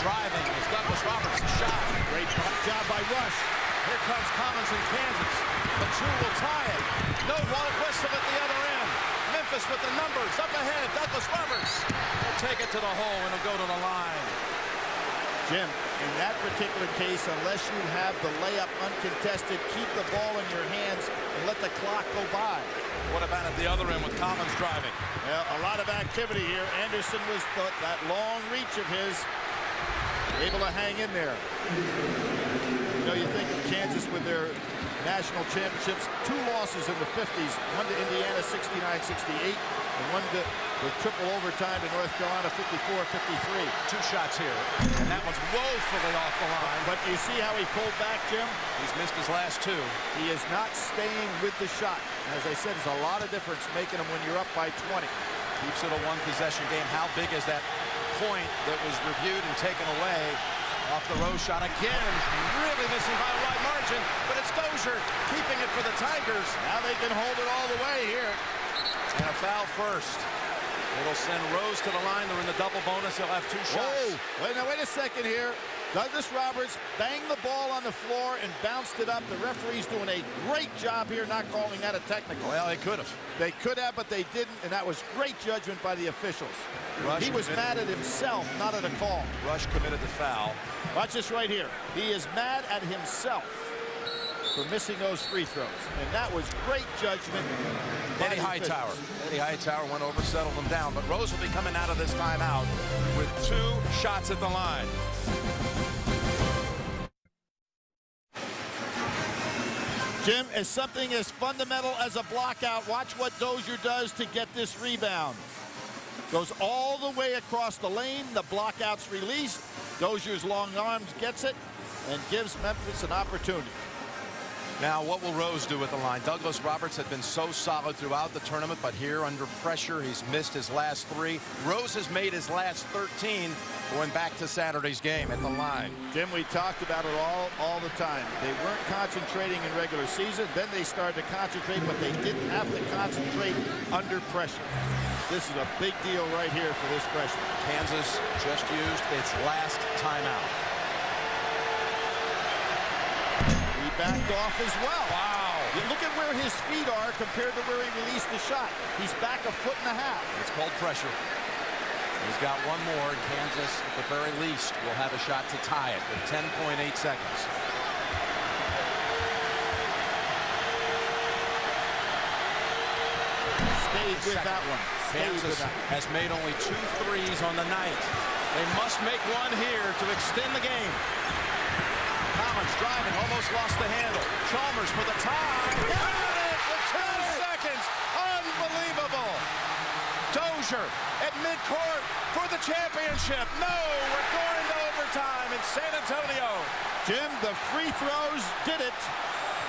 B: Driving is Douglas Roberts. Shot.
C: Great job by Rush.
B: Here comes Collins in Kansas. The two will tie it. No whistle at the other end. Memphis with the numbers up ahead. Douglas Roberts will take it to the hole and it'll go to the line.
C: Jim, in that particular case, unless you have the layup uncontested, keep the ball in your hands and let the clock go by.
B: What about at the other end with Collins driving?
C: Well, a lot of activity here. Anderson was that long reach of his, able to hang in there. You know, you think of Kansas with their national championships, 2 losses in the 50s, one to Indiana 69-68, and one to with triple overtime to North Carolina 54-53.
B: 2 shots here, and that one's woefully off the line.
C: But do you see how he pulled back, Jim?
B: He's missed his last 2.
C: He is not staying with the shot. As I said, there's a lot of difference making them when you're up by 20.
B: Keeps it a 1-possession game. How big is that point that was reviewed and taken away off the Rose shot again? Really missing by a wide margin, but it's Dozier keeping it for the Tigers.
C: Now they can hold it all the way here.
B: And a foul first. It'll send Rose to the line. They're in the double bonus. He'll have 2 shots.
C: Whoa. Wait a second here. Douglas Roberts banged the ball on the floor and bounced it up. The referee's doing a great job here not calling that a technical.
B: Well, they could have.
C: They could have, but they didn't, and that was great judgment by the officials. He was mad at himself, not at a call.
B: Rush committed the foul.
C: Watch this right here. He is mad at himself for missing those free throws, and that was great judgment.
B: Eddie Hightower. Eddie Hightower went over, settled them down, but Rose will be coming out of this timeout with 2 shots at the line.
C: Jim, as something as fundamental as a block out, watch what Dozier does to get this rebound. Goes all the way across the lane. The block out's released. Dozier's long arms gets it and gives Memphis an opportunity.
B: Now, what will Rose do with the line? Douglas Roberts had been so solid throughout the tournament, but here under pressure, he's missed his last 3. Rose has made his last 13, going back to Saturday's game at the line.
C: Jim, we talked about it all the time. They weren't concentrating in regular season. Then they started to concentrate, but they didn't have to concentrate under pressure. This is a big deal right here for this freshman.
B: Kansas just used its last timeout.
C: Backed off as well.
B: Wow.
C: Look at where his feet are compared to where he released the shot. He's back 1.5 feet.
B: It's called pressure. He's got one more, and Kansas, at the very least, will have a shot to tie it with 10.8 seconds.
C: Stayed with that one.
B: Kansas has made only 2 threes on the night. They must make one here to extend the game. Collins driving, almost lost the handle. Chalmers for the tie. Got it with 2 seconds. Unbelievable. Dozier at midcourt for the championship. No, we're going to overtime in San Antonio.
C: Jim, the free throws did it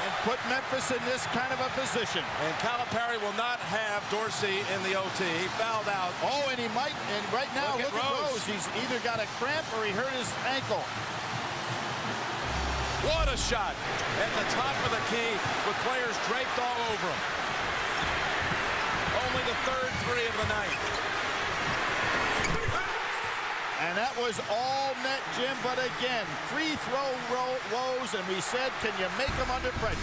C: and put Memphis in this kind of a position.
B: And Calipari will not have Dorsey in the OT. He fouled out.
C: Oh, and he might. And right now, look at Rose. He's either got a cramp or he hurt his ankle.
B: What a shot at the top of the key with players draped all over him. Only the 3rd 3 of the night.
C: And that was all net, Jim, but again, free throw woes, and we said, can you make them under pressure?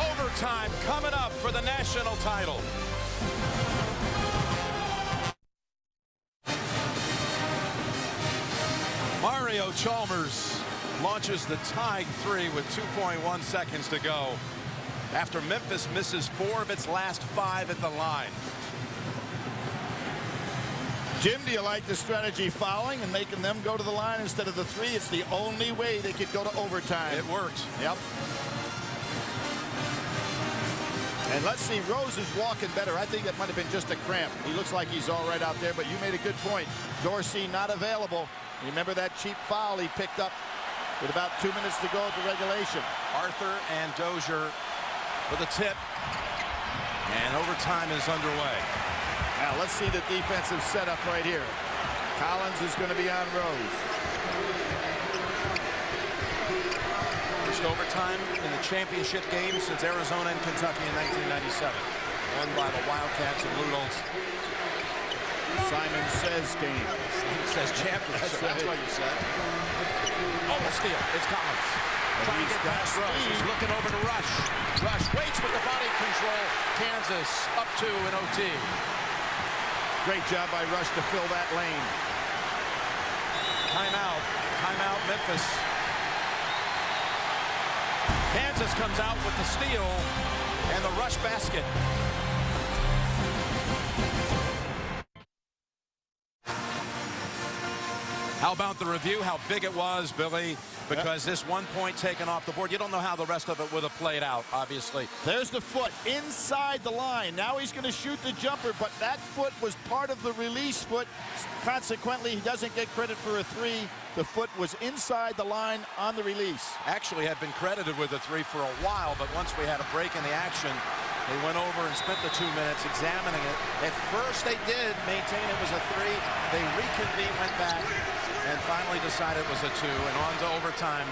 B: Overtime coming up for the national title. Mario Chalmers launches the tying 3 with 2.1 seconds to go after Memphis misses 4 of its last 5 at the line.
C: Jim, do you like the strategy fouling and making them go to the line instead of the 3? It's the only way they could go to overtime.
B: It worked.
C: Yep. And let's see, Rose is walking better. I think that might have been just a cramp. He looks like he's all right out there, but you made a good point. Dorsey not available. Remember that cheap foul he picked up with about 2 minutes to go at the regulation.
B: Arthur and Dozier for the tip. And overtime is underway.
C: Now let's see the defensive setup right here. Collins is going to be on Rose.
B: First overtime in the championship game since Arizona and Kentucky in 1997. Won by the Wildcats and Ludolts.
C: Simon Says game.
B: Simon Says championship. That's what you said. Oh, the steal. It's Collins. Trying to get past Rush. He's looking over to Rush. Rush waits with the body control. Kansas up 2 in OT.
C: Great job by Rush to fill that lane.
B: Timeout. Timeout, Memphis. Kansas comes out with the steal and the Rush basket. How about the review? How big it was, Billy? Because this 1 point taken off the board, you don't know how the rest of it would have played out, obviously.
C: There's the foot inside the line. Now he's going to shoot the jumper, but that foot was part of the release foot. Consequently, he doesn't get credit for a 3. The foot was inside the line on the release.
B: Actually had been credited with a 3 for a while, but once we had a break in the action, they went over and spent the 2 minutes examining it. At first, they did maintain it was a 3. They reconvened, went back, and finally decided it was a 2, and on to overtime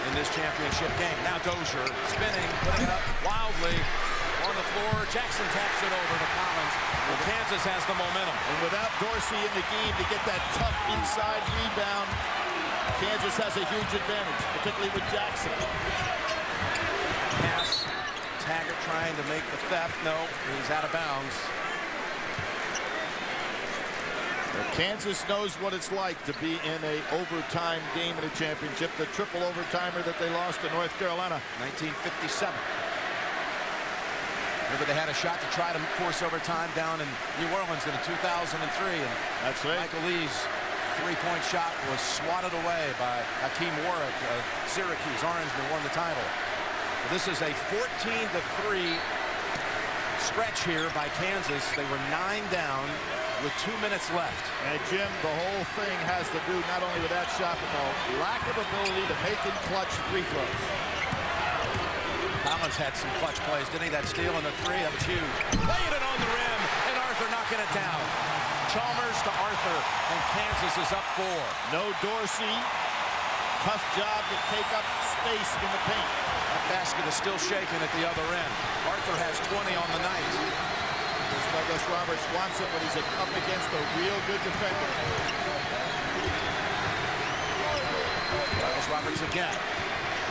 B: in this championship game. Now Dozier spinning, putting it up wildly on the floor. Jackson taps it over to Collins. Well, Kansas has the momentum.
C: And without Dorsey in the game to get that tough inside rebound, Kansas has a huge advantage, particularly with Jackson.
B: Pass. Taggart trying to make the theft. No, he's out of bounds.
C: Kansas knows what it's like to be in a overtime game in a championship. The triple overtimer that they lost to North Carolina.
B: 1957. Remember they had a shot to try to force overtime down in New Orleans in 2003. And
C: that's right.
B: Michael Lee's three-point shot was swatted away by Hakeem Warwick. Syracuse Orangemen won the title. This is a 14-3 stretch here by Kansas. They were 9 down with 2 minutes left.
C: And Jim, the whole thing has to do not only with that shot, but the lack of ability to make and clutch free throws.
B: Collins had some clutch plays, didn't he? That steal and the 3, that was huge. Played it on the rim, and Arthur knocking it down. Chalmers to Arthur, and Kansas is up 4.
C: No Dorsey. Tough job to take up space in the paint.
B: That basket is still shaking at the other end. Arthur has 20 on the night.
C: Douglas Roberts wants it, but he's up against a real good defender.
B: Douglas Roberts again.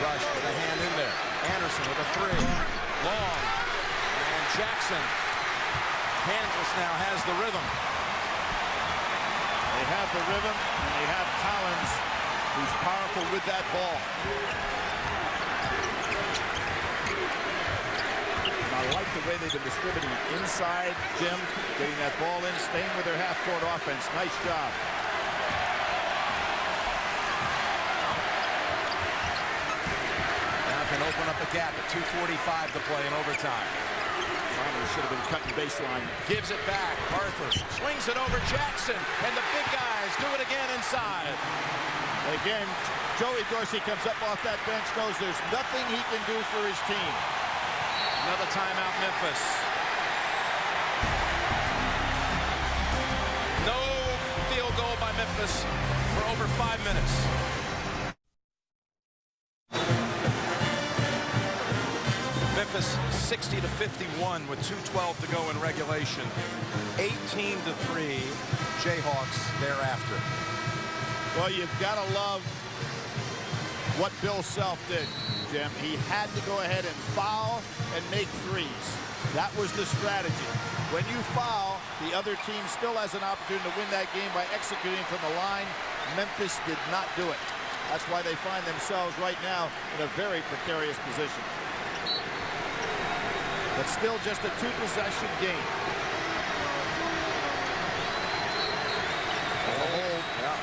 B: Rush with a hand in there. Anderson with a 3. Long. And Jackson. Kansas now has the rhythm.
C: They have the rhythm, and they have Collins, who's powerful with that ball. I like the way they've been distributing inside, Jim, getting that ball in, staying with their half-court offense. Nice job.
B: Now can open up a gap at 2:45 to play in overtime.
C: Chalmers should have been cutting baseline.
B: Gives it back. Arthur swings it over Jackson, and the big guys do it again inside.
C: Again, Joey Dorsey comes up off that bench, knows there's nothing he can do for his team.
B: Another timeout, Memphis. No field goal by Memphis for over 5 minutes. Memphis 60-51 with 2:12 to go in regulation. 18-3 Jayhawks thereafter.
C: Well, you've got to love what Bill Self did, Jim. He had to go ahead and foul and make threes. That was the strategy. When you foul, the other team still has an opportunity to win that game by executing from the line. Memphis did not do it. That's why they find themselves right now in a very precarious position. But still just a 2-possession game.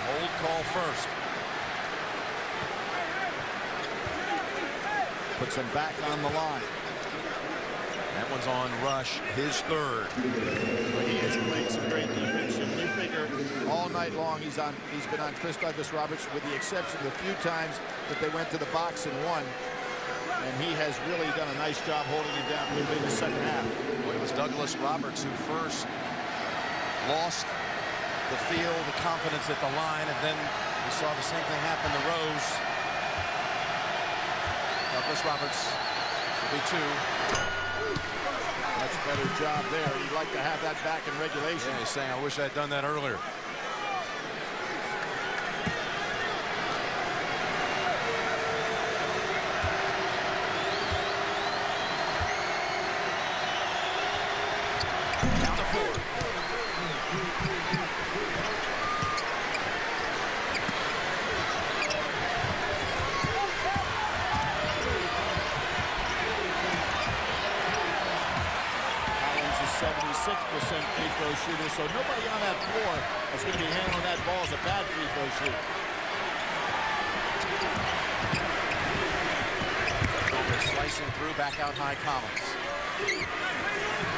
B: Hold call first.
C: Puts them back on the line.
B: That one's on Rush, his 3rd.
C: But he has played some great defense. And you figure all night long he's been on Chris Douglas Roberts, with the exception of the few times that they went to the box and won. And he has really done a nice job holding him down, particularly in the second half.
B: Well, it was Douglas Roberts who first lost the feel, the confidence at the line, and then we saw the same thing happen to Rose. Douglas Roberts will be 2.
C: Much better job there. You'd like to have that back in regulation.
B: Yeah, he's saying, I wish I'd done that earlier. Down to 4.
C: Collins is 76% free throw shooter, so nobody on that floor is going to be handling that ball as a bad free throw shooter.
B: Slicing through, back out high Collins.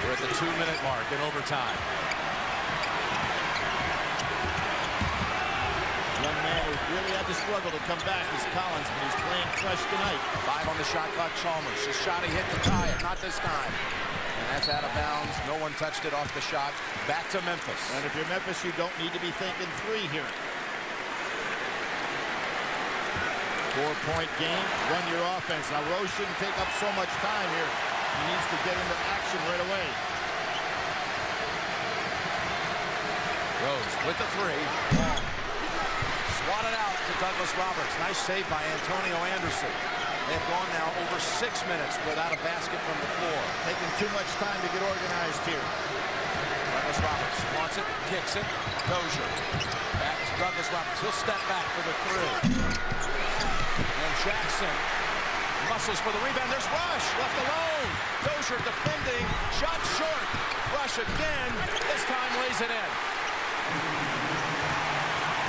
B: We're at the 2-minute mark in overtime.
C: Young man who really had to struggle to come back is Collins, but he's playing fresh tonight.
B: 5 on the shot clock. Chalmers. His shot, he hit to tie it. Not this time. And that's out of bounds. No one touched it off the shot. Back to Memphis.
C: And if you're Memphis, you don't need to be thinking 3 here. 4-point game, run your offense. Now, Rose shouldn't take up so much time here. He needs to get into action right away.
B: Rose with the 3. Swatted out to Douglas Roberts. Nice save by Antonio Anderson. They've gone now over 6 minutes without a basket from the floor.
C: Taking too much time to get organized here.
B: Douglas Roberts wants it, kicks it. Dozier. Back to Douglas Roberts. He'll step back for the 3. And Jackson muscles for the rebound. There's Rush left alone. Dozier defending. Shot short. Rush again. This time lays it in.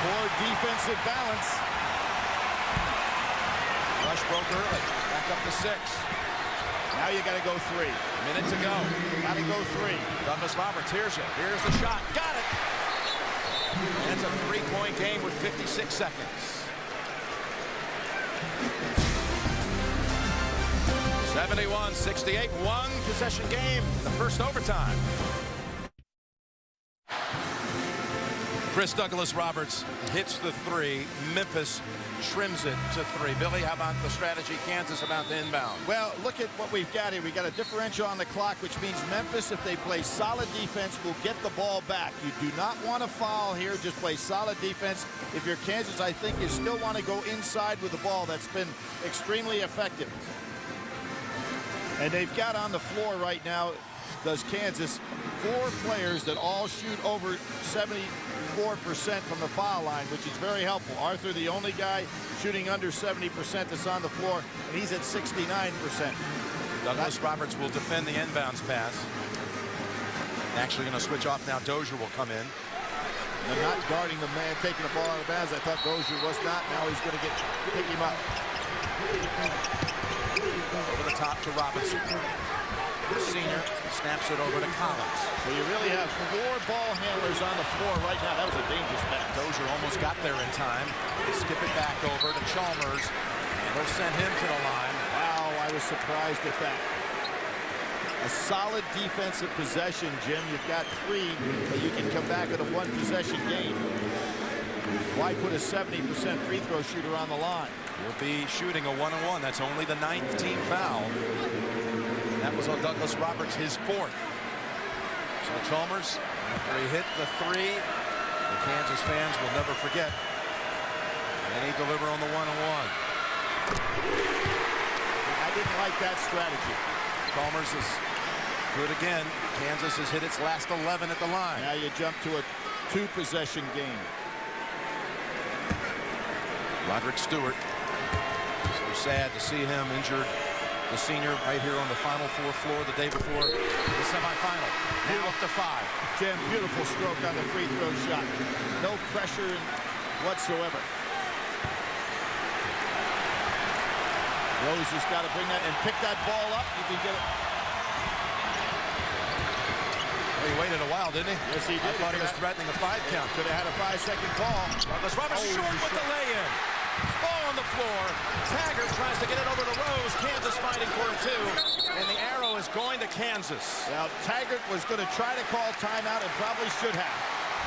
C: Poor defensive balance.
B: Rush broke early. Back up to 6.
C: Now you got to go 3.
B: Minute to go.
C: Got to go 3.
B: Douglas Roberts, here's it. Here's the shot. Got it. And it's a 3-point game with 56 seconds. 71-68, 1-possession game in the first overtime. Chris Douglas Roberts hits the 3. Memphis trims it to 3. Billy, how about the strategy Kansas about the inbound?
C: Well, look at what we've got here. We got a differential on the clock, which means Memphis, if they play solid defense, will get the ball back. You do not want to foul here. Just play solid defense. If you're Kansas, I think you still want to go inside with the ball. That's been extremely effective. And they've got on the floor right now, does Kansas, 4 players that all shoot over 74% from the foul line, which is very helpful. Arthur, the only guy shooting under 70% that's on the floor, and he's at 69%.
B: Douglas Roberts will defend the inbounds pass. Actually going to switch off now. Dozier will come in.
C: And not guarding the man taking the ball out of bounds. I thought Dozier was not. Now he's going to pick him up.
B: Over the top to Robinson. The senior snaps it over to Collins.
C: So you really have 4 ball handlers on the floor right now. That was a dangerous pass.
B: Dozier almost got there in time. Skip it back over to Chalmers. And they'll send him to the line.
C: Wow, I was surprised at that. A solid defensive possession, Jim. You've got 3, but you can come back at a 1-possession game. Why put a 70% free throw shooter on the line?
B: Will be shooting a 1-on-1. That's only the 9th team foul. That was on Douglas Roberts, his 4th. So Chalmers, after he hit the 3, the Kansas fans will never forget. And he delivered on the 1-on-1.
C: I didn't like that strategy.
B: Chalmers is good again. Kansas has hit its last 11 at the line.
C: Now you jump to a 2-possession game.
B: Roderick Stewart. So sad to see him injured. The senior right here on the Final Four floor the day before the semifinal. Now up to 5.
C: Jim, beautiful stroke on the free throw shot. No pressure whatsoever. Rose has got to bring that and pick that ball up. You can get it.
B: He waited a while, didn't he?
C: Yes, he did.
B: I thought he was threatening a 5 count.
C: Could have had a 5-second call.
B: Douglas Roberts short with the lay-in. Ball on the floor. Taggart tries to get it over to Rose. Kansas fighting for it too. And the arrow is going to Kansas.
C: Now, Taggart was going to try to call timeout and probably should have.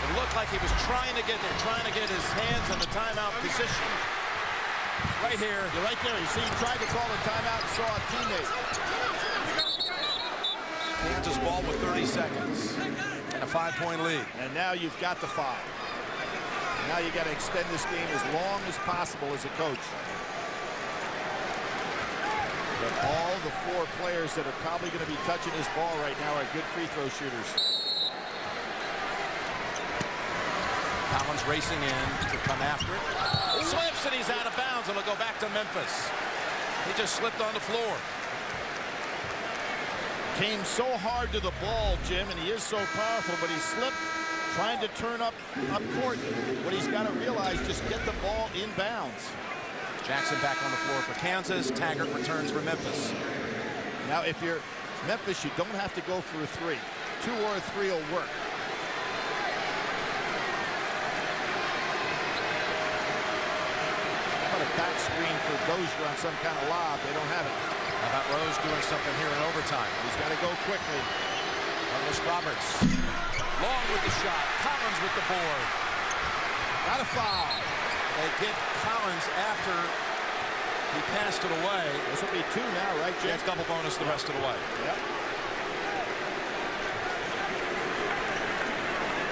B: It looked like he was trying to get there, trying to get his hands in the timeout position.
A: Right here.
C: You're right there. You see, he tried to call a timeout and saw a teammate.
B: Kansas ball with 30 seconds. And a 5-point lead.
C: And now you've got the 5. Now you got to extend this game as long as possible as a coach. But all the 4 players that are probably going to be touching this ball right now are good free throw shooters.
B: Collins racing in to come after it.
A: Slips and he's out of bounds, and it'll go back to Memphis. He just slipped on the floor.
C: Came so hard to the ball, Jim, and he is so powerful, but he slipped trying to turn up court. What he's got to realize, just get the ball in bounds.
B: Jackson back on the floor for Kansas. Taggart returns for Memphis.
C: Now, if you're Memphis, you don't have to go for a 3. 2 or a 3 will work. How about a back screen for Dozier on some kind of lob? They don't have it.
B: How about Rose doing something here in overtime?
C: He's got to go quickly.
B: Douglas Roberts. Long with the shot. Collins with the board.
C: Got a foul.
B: They get Collins after he passed it away.
C: This will be 2 now, right, Jim?
B: It's double bonus the rest of the way.
C: Yep.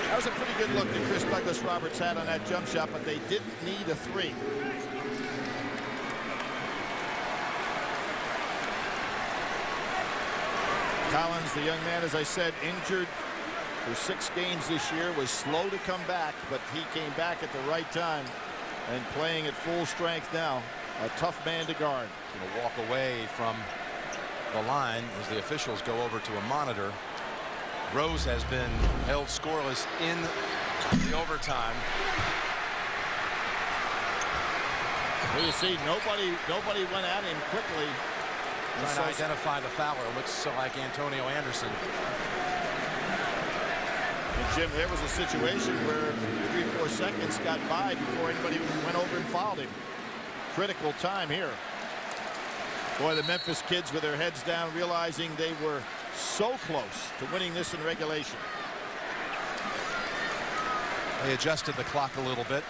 C: That was a pretty good look that Chris Douglas Roberts had on that jump shot, but they didn't need a 3. Collins, the young man, as I said, injured for 6 games this year, was slow to come back, but he came back at the right time and playing at full strength now. A tough man to guard.
B: Going to walk away from the line as the officials go over to a monitor. Rose has been held scoreless in the overtime.
C: Well, you see, nobody went at him quickly.
B: Trying to identify the fouler. Looks like Antonio Anderson.
C: And Jim, there was a situation where 3-4 seconds got by before anybody went over and fouled him. Critical time here. Boy, the Memphis kids with their heads down, realizing they were so close to winning this in regulation.
B: They adjusted the clock a little bit.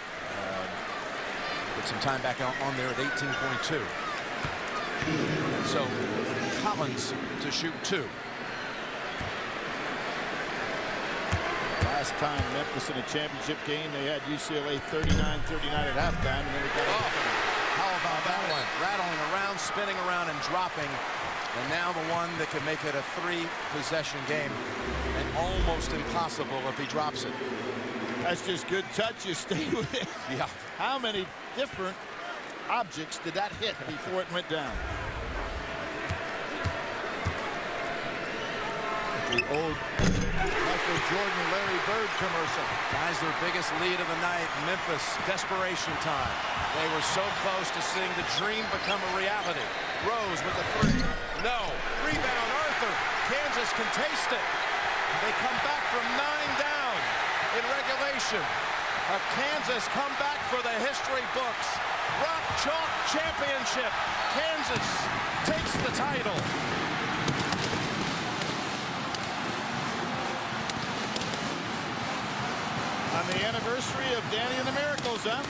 B: Put some time back on there at 18.2. So Collins to shoot 2.
C: Last time Memphis in a championship game, they had UCLA 39-39 at halftime, and then they got
B: How about that one? Rattling around, spinning around, and dropping. And now the one that could make it a 3-possession game, and almost impossible if he drops it.
C: That's just good touch. You stay with it.
B: Yeah.
C: How many different objects did that hit before it went down? The old Michael Jordan, Larry Bird commercial.
B: Guys, their biggest lead of the night. Memphis, desperation time. They were so close to seeing the dream become a reality. Rose with the 3. No. Rebound, Arthur. Kansas can taste it. They come back from 9 down in regulation. A Kansas comeback for the history books. Rock Chalk Championship. Kansas takes the title.
C: On the anniversary of Danny and the Miracles, huh?